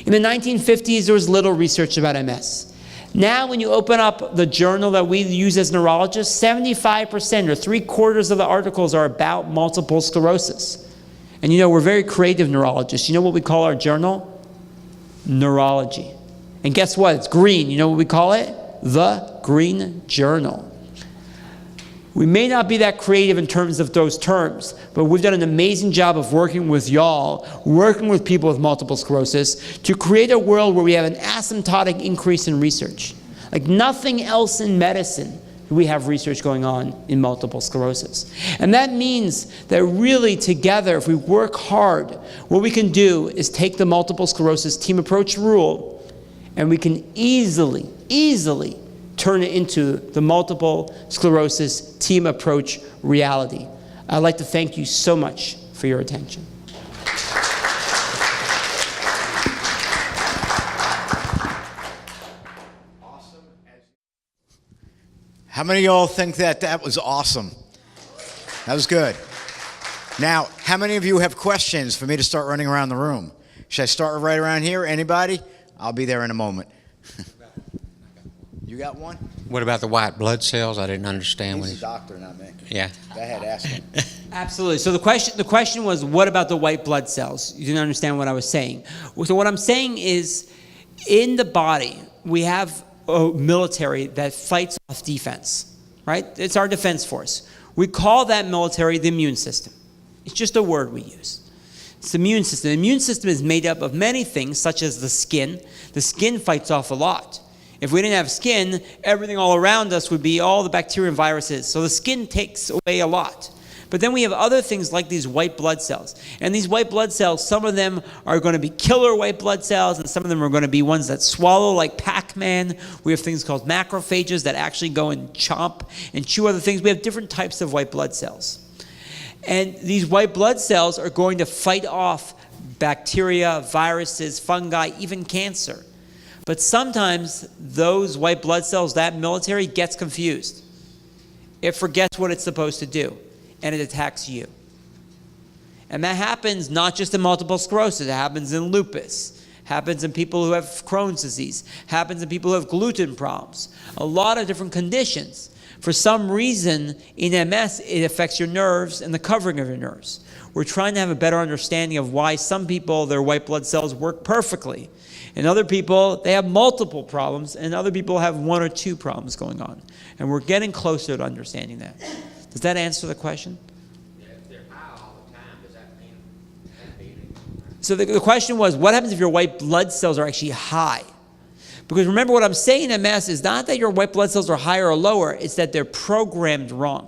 In the 1950s, there was little research about MS. Now, when you open up the journal that we use as neurologists, 75% or 3/4 of the articles are about multiple sclerosis. And you know, we're very creative neurologists. You know what we call our journal? Neurology. And guess what? It's green. You know what we call it? The Green Journal. We may not be that creative in terms of those terms, but we've done an amazing job of working with y'all, working with people with multiple sclerosis, to create a world where we have an asymptotic increase in research. Like nothing else in medicine do we have research going on in multiple sclerosis. And that means that really together, if we work hard, what we can do is take the multiple sclerosis team approach rule, and we can easily turn it into the multiple sclerosis team approach reality. I'd like to thank you so much for your attention. How many of y'all think that was awesome? That was good. Now, how many of you have questions for me to start running around the room? Should I start right around here? Anybody? I'll be there in a moment. You got one? What about the white blood cells? I didn't understand what He's he a doctor, not me. Yeah. Go ahead, ask him. Absolutely. So the question was, what about the white blood cells? You didn't understand what I was saying. So what I'm saying is, in the body, we have a military that fights off defense, right? It's our defense force. We call that military the immune system. It's just a word we use. It's the immune system. The immune system is made up of many things, such as the skin. The skin fights off a lot. If we didn't have skin, everything all around us would be all the bacteria and viruses. So the skin takes away a lot. But then we have other things like these white blood cells. And these white blood cells, some of them are going to be killer white blood cells, and some of them are going to be ones that swallow like Pac-Man. We have things called macrophages that actually go and chomp and chew other things. We have different types of white blood cells. And these white blood cells are going to fight off bacteria, viruses, fungi, even cancer. But sometimes those white blood cells, that military, gets confused. It forgets what it's supposed to do, and it attacks you. And that happens not just in multiple sclerosis. It happens in lupus. Happens in people who have Crohn's disease. Happens in people who have gluten problems. A lot of different conditions. For some reason, in MS, it affects your nerves and the covering of your nerves. We're trying to have a better understanding of why some people, their white blood cells work perfectly. And other people, they have multiple problems, and other people have one or two problems going on. And we're getting closer to understanding that. Does that answer the question? If they're high all the time, does that mean? So the question was, what happens if your white blood cells are actually high? Because remember, what I'm saying in MS is not that your white blood cells are higher or lower, it's that they're programmed wrong.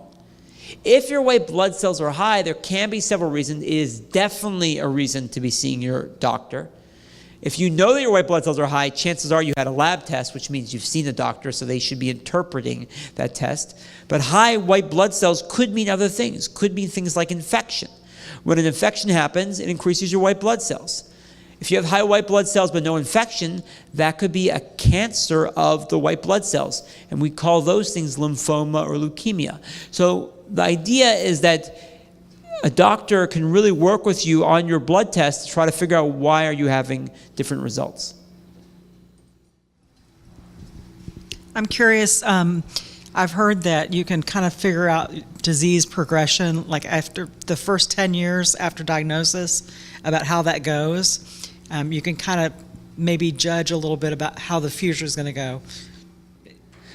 If your white blood cells are high, there can be several reasons. It is definitely a reason to be seeing your doctor. If you know that your white blood cells are high, chances are you had a lab test, which means you've seen a doctor, so they should be interpreting that test. But high white blood cells could mean other things. Could mean things like infection. When an infection happens, it increases your white blood cells. If you have high white blood cells but no infection, that could be a cancer of the white blood cells. And we call those things lymphoma or leukemia. So the idea is that a doctor can really work with you on your blood test to try to figure out why are you having different results. I'm curious, I've heard that you can kind of figure out disease progression like after the first 10 years after diagnosis, about how that goes. You can kind of maybe judge a little bit about how the future is going to go.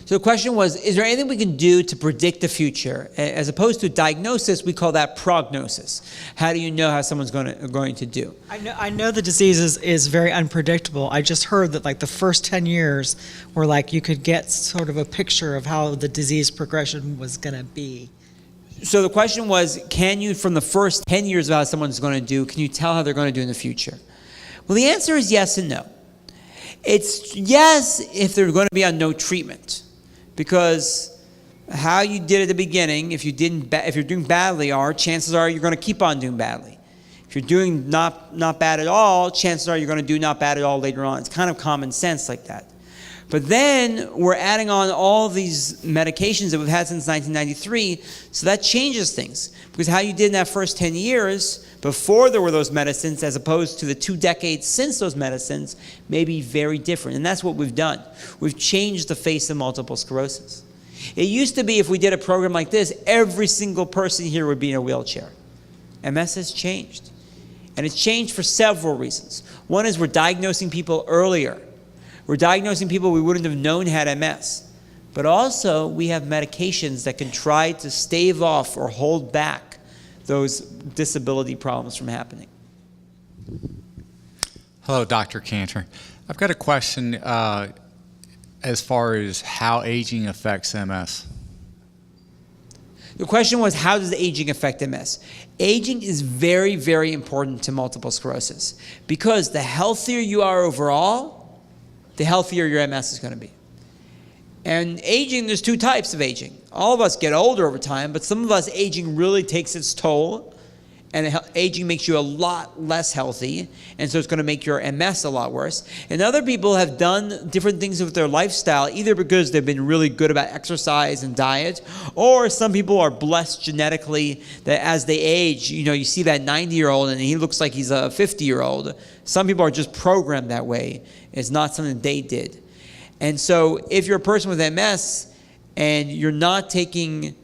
So the question was, is there anything we can do to predict the future? As opposed to diagnosis, we call that prognosis. How do you know how someone's going to do? I know the disease is very unpredictable. I just heard that like the first 10 years were like you could get sort of a picture of how the disease progression was going to be. So the question was, can you, from the first 10 years of how someone's going to do, can you tell how they're going to do in the future? Well, the answer is yes and no. It's yes if they're going to be on no treatment. Because how you did at the beginning, if you're doing badly, chances are you're going to keep on doing badly. If you're doing not bad at all, chances are you're going to do not bad at all later on. It's kind of common sense like that. But then we're adding on all these medications that we've had since 1993, so that changes things. Because how you did in that first 10 years, before there were those medicines, as opposed to the 2 decades since those medicines, may be very different. And that's what we've done. We've changed the face of multiple sclerosis. It used to be if we did a program like this, every single person here would be in a wheelchair. MS has changed. And it's changed for several reasons. One is we're diagnosing people earlier. We're diagnosing people we wouldn't have known had MS. But also, we have medications that can try to stave off or hold back those disability problems from happening. Hello, Dr. Kantor. I've got a question as far as how aging affects MS. The question was, how does aging affect MS? Aging is very, very important to multiple sclerosis because the healthier you are overall, the healthier your MS is going to be. And aging, there's 2 types of aging. All of us get older over time, but some of us, aging really takes its toll, and aging makes you a lot less healthy, and so it's going to make your MS a lot worse. And other people have done different things with their lifestyle, either because they've been really good about exercise and diet, or some people are blessed genetically that as they age, you see that 90-year-old and he looks like he's a 50-year-old. Some people are just programmed that way. It's not something they did. And so if you're a person with MS, and you're not taking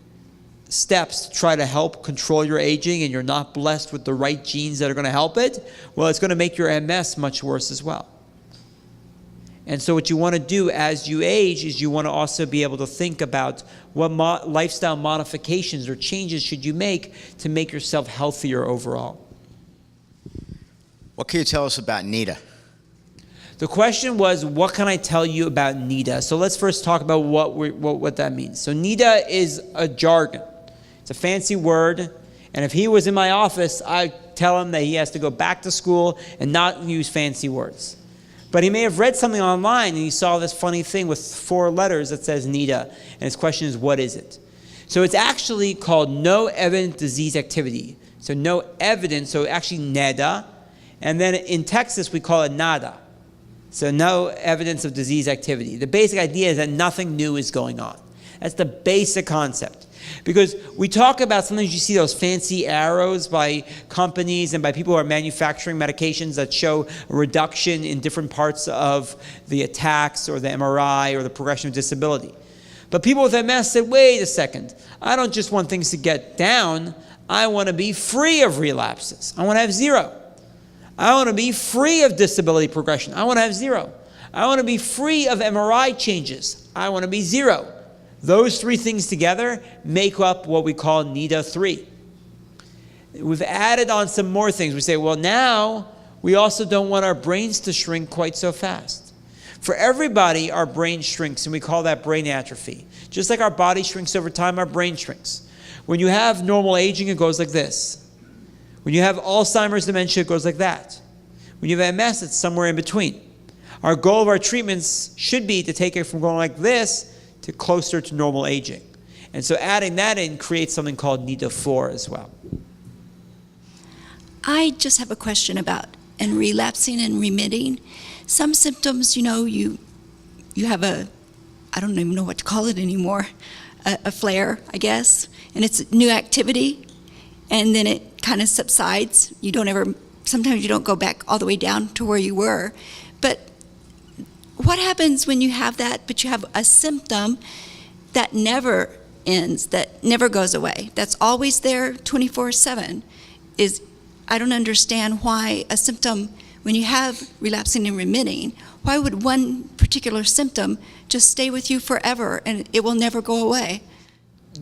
steps to try to help control your aging, and you're not blessed with the right genes that are going to help it, well, it's going to make your MS much worse as well. And so what you want to do as you age is you want to also be able to think about what lifestyle modifications or changes should you make to make yourself healthier overall. What can you tell us about NIDA? The question was, what can I tell you about NIDA? So let's first talk about what that means. So NIDA is a jargon. It's a fancy word, and if he was in my office, I'd tell him that he has to go back to school and not use fancy words. But he may have read something online and he saw this funny thing with 4 letters that says NIDA, and his question is, what is it? So it's actually called no evident disease activity. So no evidence, so actually NEDA, and then in Texas we call it NADA. So no evidence of disease activity. The basic idea is that nothing new is going on. That's the basic concept. Because we talk about, sometimes you see those fancy arrows by companies and by people who are manufacturing medications that show a reduction in different parts of the attacks or the MRI or the progression of disability. But people with MS say, wait a second, I don't just want things to get down, I want to be free of relapses. I want to have 0. I want to be free of disability progression. I want to have 0. I want to be free of MRI changes. I want to be 0. Those 3 things together make up what we call NIDA 3. We've added on some more things. We say, well, now we also don't want our brains to shrink quite so fast. For everybody, our brain shrinks, and we call that brain atrophy. Just like our body shrinks over time, our brain shrinks. When you have normal aging, it goes like this. When you have Alzheimer's dementia, it goes like that. When you have MS, it's somewhere in between. Our goal of our treatments should be to take it from going like this to closer to normal aging. And so adding that in creates something called NIDA 4 as well. I just have a question about relapsing and remitting. Some symptoms, you have I don't even know what to call it anymore, a flare, I guess, and it's new activity, and then it kind of subsides. Sometimes you don't go back all the way down to where you were. But what happens when you have that, but you have a symptom that never ends, that never goes away, that's always there 24/7? I don't understand why a symptom, when you have relapsing and remitting, why would one particular symptom just stay with you forever and it will never go away?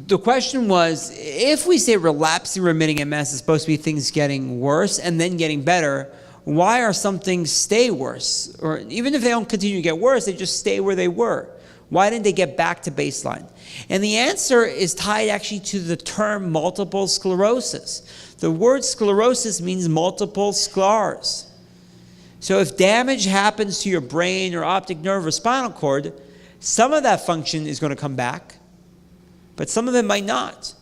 The question was, if we say relapsing, remitting MS is supposed to be things getting worse and then getting better, why are some things stay worse? Or even if they don't continue to get worse, they just stay where they were. Why didn't they get back to baseline? And the answer is tied actually to the term multiple sclerosis. The word sclerosis means multiple scars. So if damage happens to your brain or optic nerve or spinal cord, some of that function is going to come back, but some of it might not.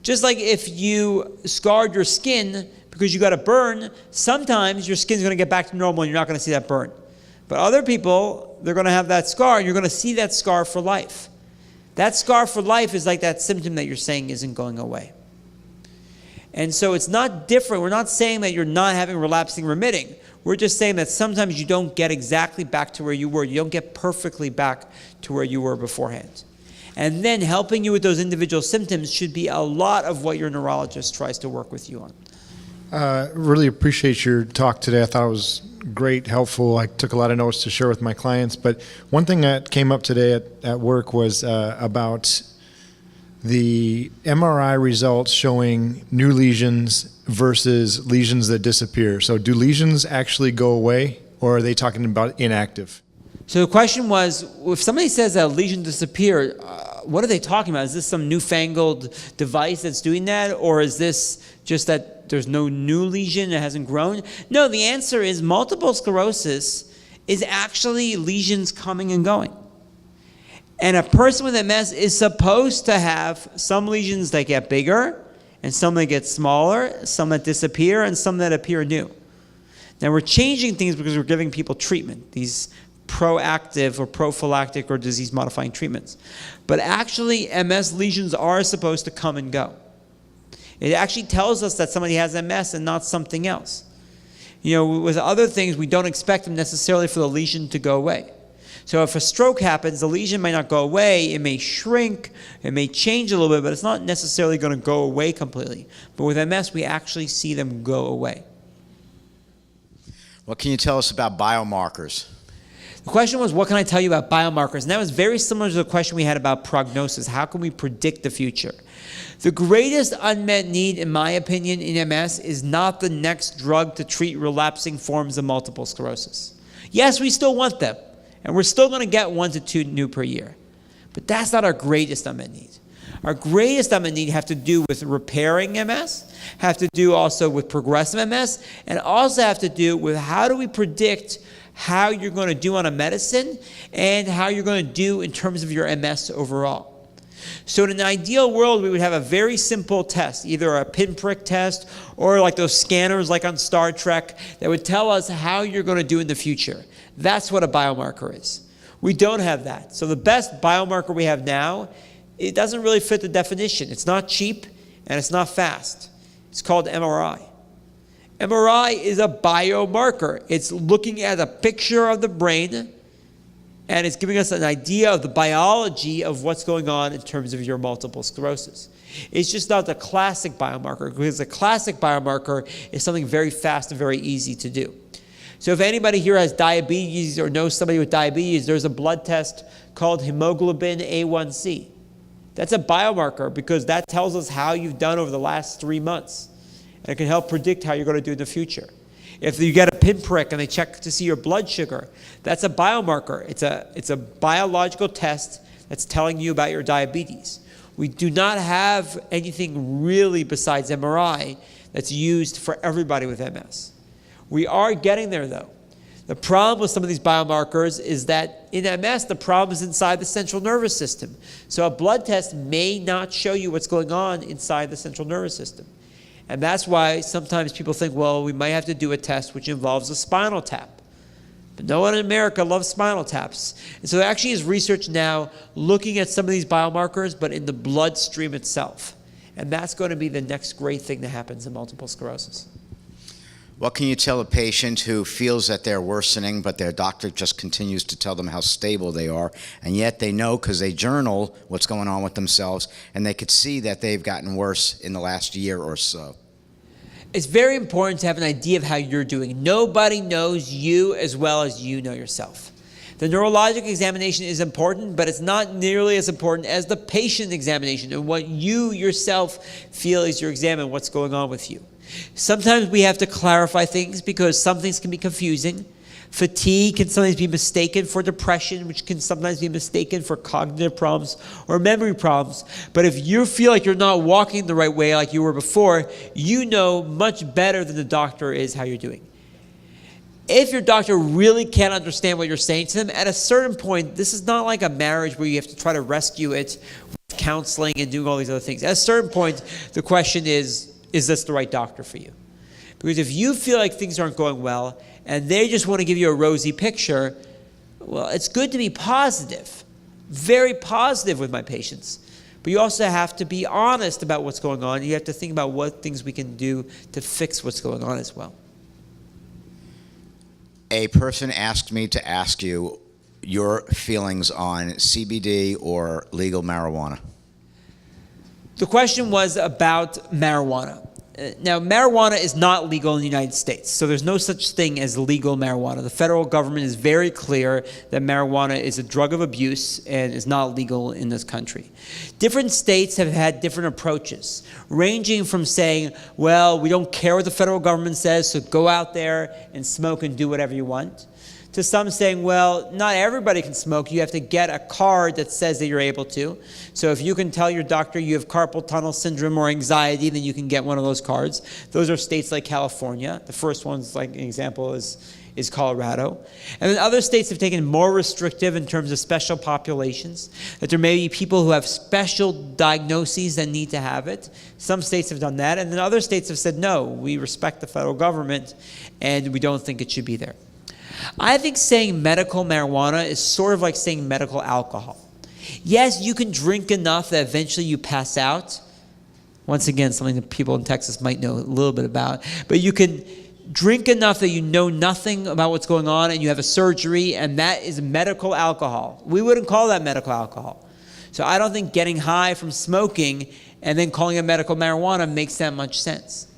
Just like if you scarred your skin because you got a burn, sometimes your skin's going to get back to normal and you're not going to see that burn. But other people, they're going to have that scar and you're going to see that scar for life. That scar for life is like that symptom that you're saying isn't going away. And so it's not different. We're not saying that you're not having relapsing remitting. We're just saying that sometimes you don't get exactly back to where you were. You don't get perfectly back to where you were beforehand. And then helping you with those individual symptoms should be a lot of what your neurologist tries to work with you on. Really appreciate your talk today. I thought it was great, helpful. I took a lot of notes to share with my clients. But one thing that came up today at work was about the MRI results showing new lesions versus lesions that disappear. So do lesions actually go away, or are they talking about inactive? So the question was, if somebody says that a lesion disappeared, what are they talking about? Is this some newfangled device that's doing that? Or is this just that there's no new lesion, it hasn't grown? No, the answer is multiple sclerosis is actually lesions coming and going. And a person with MS is supposed to have some lesions that get bigger, and some that get smaller, some that disappear, and some that appear new. Now we're changing things because we're giving people treatment, these proactive or prophylactic or disease-modifying treatments. But actually, MS lesions are supposed to come and go. It actually tells us that somebody has MS and not something else. With other things, we don't expect them necessarily for the lesion to go away. So if a stroke happens, the lesion might not go away. It may shrink. It may change a little bit, but it's not necessarily going to go away completely. But with MS, we actually see them go away. What can you tell us about biomarkers? The question was, what can I tell you about biomarkers? And that was very similar to the question we had about prognosis. How can we predict the future? The greatest unmet need, in my opinion, in MS is not the next drug to treat relapsing forms of multiple sclerosis. Yes, we still want them, and we're still going to get 1 to 2 new per year. But that's not our greatest unmet need. Our greatest unmet need have to do with repairing MS, have to do also with progressive MS, and also have to do with how do we predict how you're going to do on a medicine and how you're going to do in terms of your MS overall. So in an ideal world, we would have a very simple test, either a pinprick test or like those scanners like on Star Trek that would tell us how you're going to do in the future. That's what a biomarker is. We don't have that. So the best biomarker we have now, it doesn't really fit the definition. It's not cheap and it's not fast. It's called MRI. MRI is a biomarker. It's looking at a picture of the brain and it's giving us an idea of the biology of what's going on in terms of your multiple sclerosis. It's just not the classic biomarker, because the classic biomarker is something very fast and very easy to do. So if anybody here has diabetes or knows somebody with diabetes, there's a blood test called hemoglobin A1C. That's a biomarker because that tells us how you've done over the last 3 months. And it can help predict how you're going to do in the future. If you get a pinprick and they check to see your blood sugar, that's a biomarker. It's a biological test that's telling you about your diabetes. We do not have anything really besides MRI that's used for everybody with MS. We are getting there though. The problem with some of these biomarkers is that in MS, the problem is inside the central nervous system. So a blood test may not show you what's going on inside the central nervous system. And that's why sometimes people think, well, we might have to do a test which involves a spinal tap. But no one in America loves spinal taps. And so there actually is research now looking at some of these biomarkers, but in the bloodstream itself. And that's going to be the next great thing that happens in multiple sclerosis. What can you tell a patient who feels that they're worsening, but their doctor just continues to tell them how stable they are, and yet they know because they journal what's going on with themselves, and they could see that they've gotten worse in the last year or so? It's very important to have an idea of how you're doing. Nobody knows you as well as you know yourself. The neurologic examination is important, but it's not nearly as important as the patient examination and what you yourself feel as you examine what's going on with you. Sometimes we have to clarify things because some things can be confusing. Fatigue can sometimes be mistaken for depression, which can sometimes be mistaken for cognitive problems or memory problems. But if you feel like you're not walking the right way like you were before, you know much better than the doctor is how you're doing. If your doctor really can't understand what you're saying to them, at a certain point, this is not like a marriage where you have to try to rescue it with counseling and doing all these other things. At a certain point, the question is this the right doctor for you? Because if you feel like things aren't going well and they just want to give you a rosy picture, well, it's good to be positive, very positive with my patients. But you also have to be honest about what's going on. You have to think about what things we can do to fix what's going on as well. A person asked me to ask you your feelings on CBD or legal marijuana. The question was about marijuana. Now, marijuana is not legal in the United States, so there's no such thing as legal marijuana. The federal government is very clear that marijuana is a drug of abuse and is not legal in this country. Different states have had different approaches, ranging from saying, well, we don't care what the federal government says, so go out there and smoke and do whatever you want, to some saying, well, not everybody can smoke. You have to get a card that says that you're able to. So if you can tell your doctor you have carpal tunnel syndrome or anxiety, then you can get one of those cards. Those are states like California. The first one's, like an example, is Colorado. And then other states have taken more restrictive in terms of special populations, that there may be people who have special diagnoses that need to have it. Some states have done that. And then other states have said, no, we respect the federal government and we don't think it should be there. I think saying medical marijuana is sort of like saying medical alcohol. Yes, you can drink enough that eventually you pass out. Once again, something that people in Texas might know a little bit about. But you can drink enough that you know nothing about what's going on and you have a surgery, and that is medical alcohol. We wouldn't call that medical alcohol. So I don't think getting high from smoking and then calling it medical marijuana makes that much sense.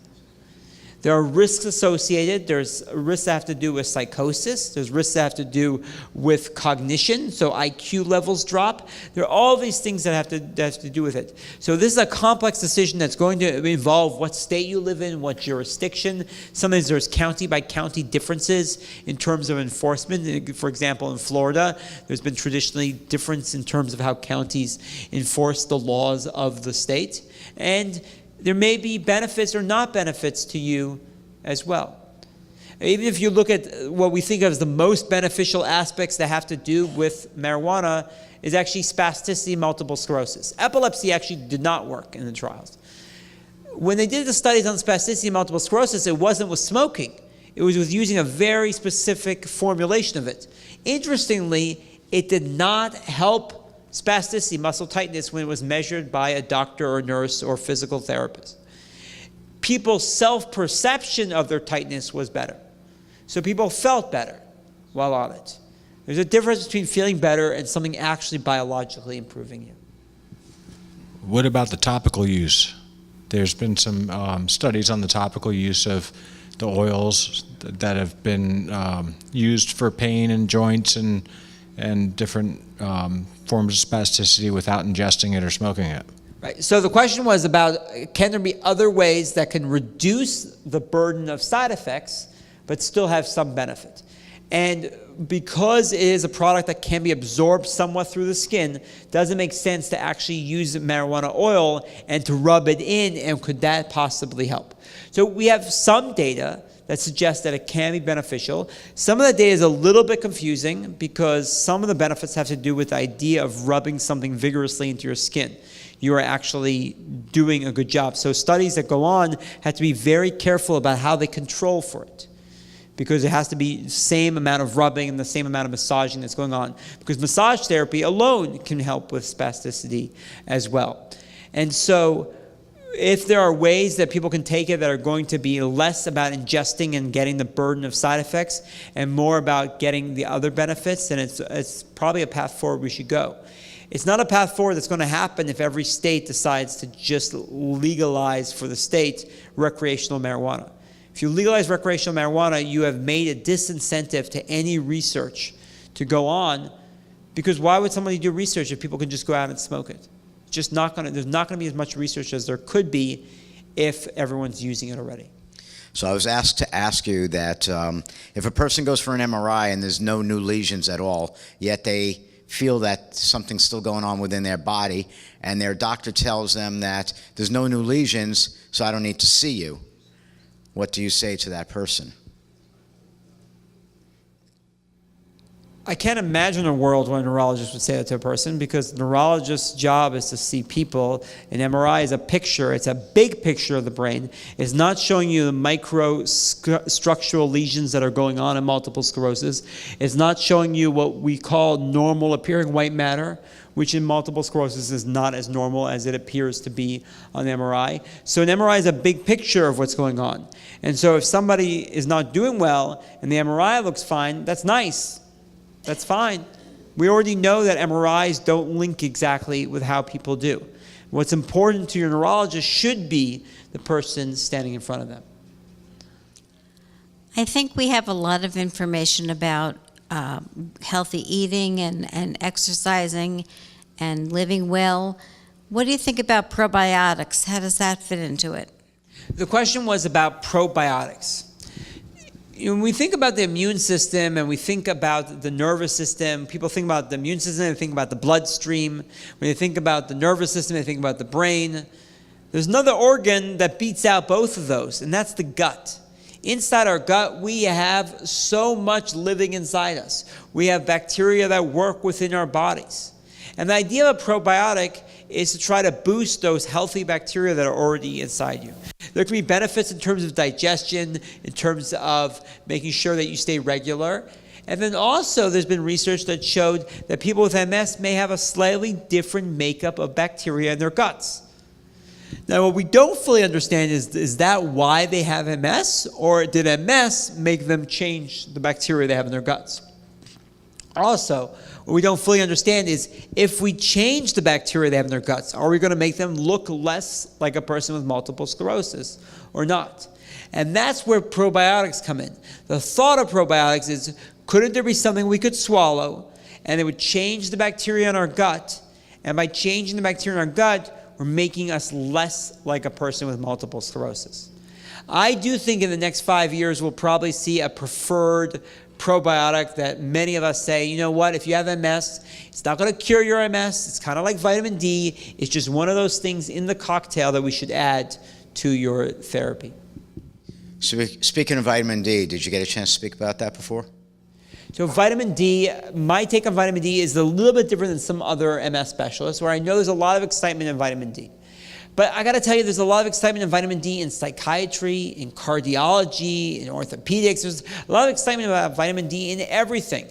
There are risks associated. There's risks that have to do with psychosis. There's risks that have to do with cognition, so IQ levels drop. There are all these things that have to do with it. So this is a complex decision that's going to involve what state you live in, what jurisdiction. Sometimes there's county by county differences in terms of enforcement. For example, in Florida, there's been traditionally difference in terms of how counties enforce the laws of the state. And there may be benefits or not benefits to you as well. Even if you look at what we think of as the most beneficial aspects that have to do with marijuana is actually spasticity, multiple sclerosis. Epilepsy actually did not work in the trials. When they did the studies on spasticity and multiple sclerosis, it wasn't with smoking. It was with using a very specific formulation of it. Interestingly, it did not help spasticity, muscle tightness, when it was measured by a doctor or nurse or physical therapist. People's self-perception of their tightness was better. So people felt better while on it. There's a difference between feeling better and something actually biologically improving you. What about the topical use? There's been some studies on the topical use of the oils that have been used for pain and joints and different forms of spasticity without ingesting it or smoking it. Right. So the question was about, can there be other ways that can reduce the burden of side effects but still have some benefit? And because it is a product that can be absorbed somewhat through the skin, does it make sense to actually use marijuana oil and to rub it in, and could that possibly help? So we have some data that suggests that it can be beneficial. Some of the data is a little bit confusing because some of the benefits have to do with the idea of rubbing something vigorously into your skin. You are actually doing a good job. So studies that go on have to be very careful about how they control for it, because it has to be the same amount of rubbing and the same amount of massaging that's going on, because massage therapy alone can help with spasticity as well. And so if there are ways that people can take it that are going to be less about ingesting and getting the burden of side effects and more about getting the other benefits, then it's probably a path forward we should go. It's not a path forward that's going to happen if every state decides to just legalize for the state recreational marijuana. If you legalize recreational marijuana, you have made a disincentive to any research to go on, because why would somebody do research if people can just go out and smoke it? There's not going to be as much research as there could be if everyone's using it already. So I was asked to ask you that if a person goes for an MRI and there's no new lesions at all, yet they feel that something's still going on within their body, and their doctor tells them that there's no new lesions, so I don't need to see you, what do you say to that person? I can't imagine a world where a neurologist would say that to a person, because the neurologist's job is to see people. An MRI is a picture. It's a big picture of the brain. It's not showing you the micro structural lesions that are going on in multiple sclerosis. It's not showing you what we call normal appearing white matter, which in multiple sclerosis is not as normal as it appears to be on MRI. So an MRI is a big picture of what's going on. And so if somebody is not doing well and the MRI looks fine, that's nice. That's fine. We already know that MRIs don't link exactly with how people do. What's important to your neurologist should be the person standing in front of them. I think we have a lot of information about healthy eating and exercising and living well. What do you think about probiotics? How does that fit into it? The question was about probiotics. When we think about the immune system and we think about the nervous system, people think about the immune system, they think about the bloodstream. When they think about the nervous system, they think about the brain. There's another organ that beats out both of those, and that's the gut. Inside our gut, we have so much living inside us. We have bacteria that work within our bodies. And the idea of a probiotic is to try to boost those healthy bacteria that are already inside you. There can be benefits in terms of digestion, in terms of making sure that you stay regular. And then also there's been research that showed that people with MS may have a slightly different makeup of bacteria in their guts. Now, what we don't fully understand is that why they have MS, or did MS make them change the bacteria they have in their guts? Also, what we don't fully understand is if we change the bacteria they have in their guts, are we going to make them look less like a person with multiple sclerosis or not? And that's where probiotics come in. The thought of probiotics is, couldn't there be something we could swallow and it would change the bacteria in our gut? And by changing the bacteria in our gut, we're making us less like a person with multiple sclerosis. I do think in the next 5 years, we'll probably see a preferred probiotic that many of us say, you know what, if you have MS, it's not going to cure your MS. It's kind of like vitamin D. It's just one of those things in the cocktail that we should add to your therapy. So speaking of vitamin D, did you get a chance to speak about that before? So vitamin D, my take on vitamin D is a little bit different than some other MS specialists, where I know there's a lot of excitement in vitamin D. But I got to tell you, there's a lot of excitement in vitamin D in psychiatry, in cardiology, in orthopedics. There's a lot of excitement about vitamin D in everything.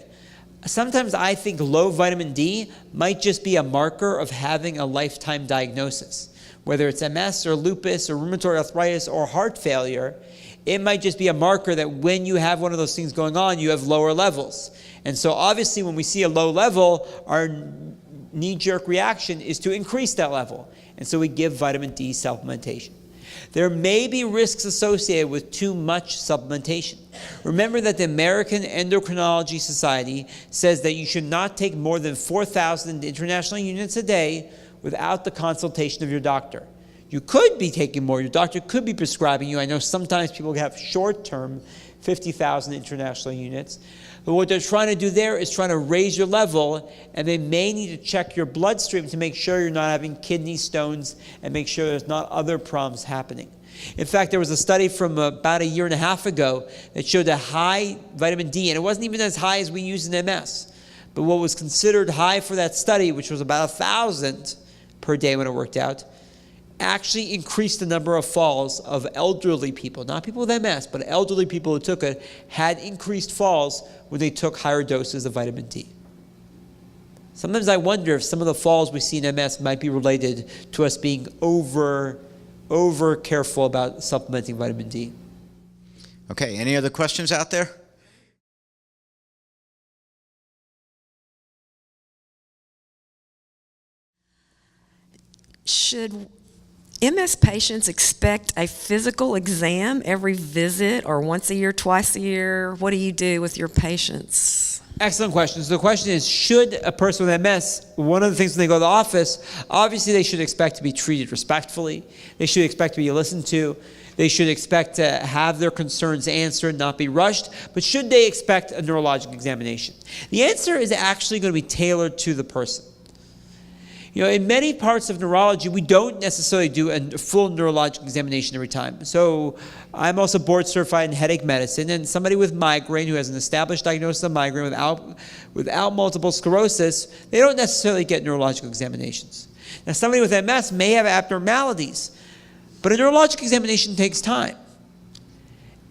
Sometimes I think low vitamin D might just be a marker of having a lifetime diagnosis. Whether it's MS or lupus or rheumatoid arthritis or heart failure, it might just be a marker that when you have one of those things going on, you have lower levels. And so obviously when we see a low level, our knee-jerk reaction is to increase that level. And so we give vitamin D supplementation. There may be risks associated with too much supplementation. Remember that the American Endocrinology Society says that you should not take more than 4,000 international units a day without the consultation of your doctor. You could be taking more. Your doctor could be prescribing you. I know sometimes people have short-term 50,000 international units. But what they're trying to do there is trying to raise your level, and they may need to check your bloodstream to make sure you're not having kidney stones and make sure there's not other problems happening. In fact, there was a study from about 1.5 years ago that showed a high vitamin D, and it wasn't even as high as we use in MS. But what was considered high for that study, which was about 1,000 per day when it worked out, actually increased the number of falls of elderly people, not people with MS, but elderly people who took it, had increased falls when they took higher doses of vitamin D. Sometimes I wonder if some of the falls we see in MS might be related to us being over careful about supplementing vitamin D. Okay, any other questions out there? Should MS patients expect a physical exam every visit or once a year, twice a year? What do you do with your patients? Excellent question. So the question is, should a person with MS, one of the things when they go to the office, obviously they should expect to be treated respectfully. They should expect to be listened to. They should expect to have their concerns answered, not be rushed. But should they expect a neurologic examination? The answer is actually going to be tailored to the person. You know, in many parts of neurology, we don't necessarily do a full neurologic examination every time. So I'm also board certified in headache medicine, and somebody with migraine who has an established diagnosis of migraine without multiple sclerosis, they don't necessarily get neurological examinations. Now, somebody with MS may have abnormalities, but a neurologic examination takes time.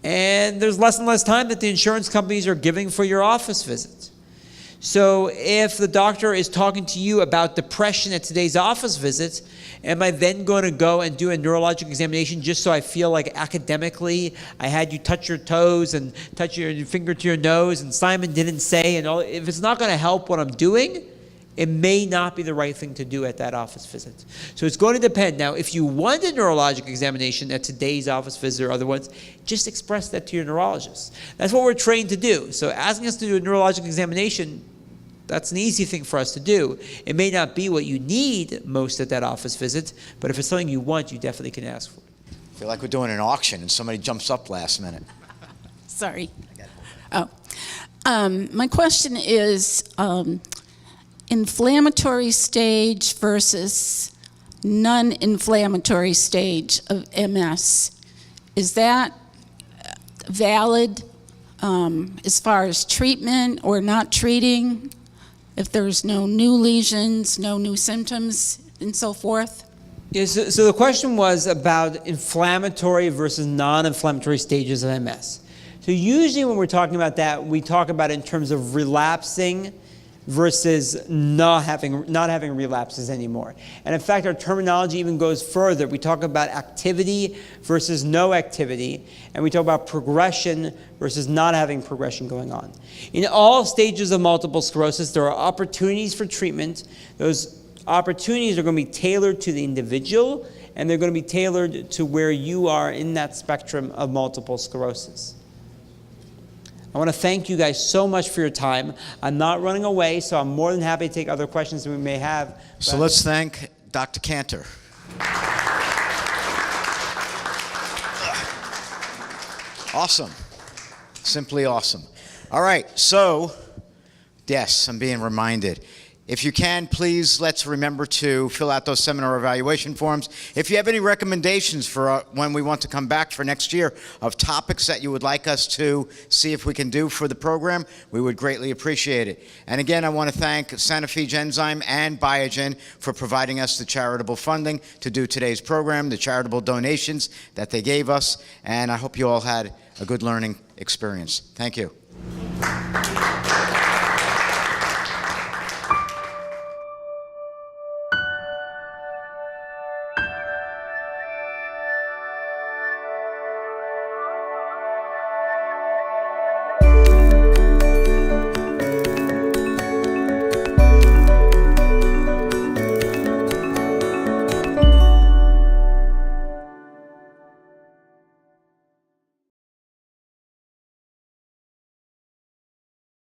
And there's less and less time that the insurance companies are giving for your office visits. So if the doctor is talking to you about depression at today's office visit, am I then going to go and do a neurologic examination just so I feel like academically I had you touch your toes and touch your finger to your nose and Simon didn't say, and all? If it's not going to help what I'm doing, it may not be the right thing to do at that office visit. So it's going to depend. Now, if you want a neurologic examination at today's office visit or other ones, just express that to your neurologist. That's what we're trained to do. So asking us to do a neurologic examination, that's an easy thing for us to do. It may not be what you need most at that office visit, but if it's something you want, you definitely can ask for it. I feel like we're doing an auction and somebody jumps up last minute. Sorry. My question is, inflammatory stage versus non-inflammatory stage of MS. Is that valid as far as treatment or not treating? If there's no new lesions, no new symptoms, and so forth? Yeah, so the question was about inflammatory versus non-inflammatory stages of MS. So usually when we're talking about that, we talk about it in terms of relapsing versus not having relapses anymore. And in fact, our terminology even goes further. We talk about activity versus no activity, and we talk about progression versus not having progression going on. In all stages of multiple sclerosis, there are opportunities for treatment. Those opportunities are going to be tailored to the individual, and they're going to be tailored to where you are in that spectrum of multiple sclerosis. I want to thank you guys so much for your time. I'm not running away, so I'm more than happy to take other questions that we may have. So let's thank Dr. Kantor. Awesome. Simply awesome. All right, so, yes, I'm being reminded. If you can, please, let's remember to fill out those seminar evaluation forms. If you have any recommendations for when we want to come back for next year of topics that you would like us to see if we can do for the program, we would greatly appreciate it. And again, I want to thank Sanofi-Genzyme and Biogen for providing us the charitable funding to do today's program, the charitable donations that they gave us, and I hope you all had a good learning experience. Thank you.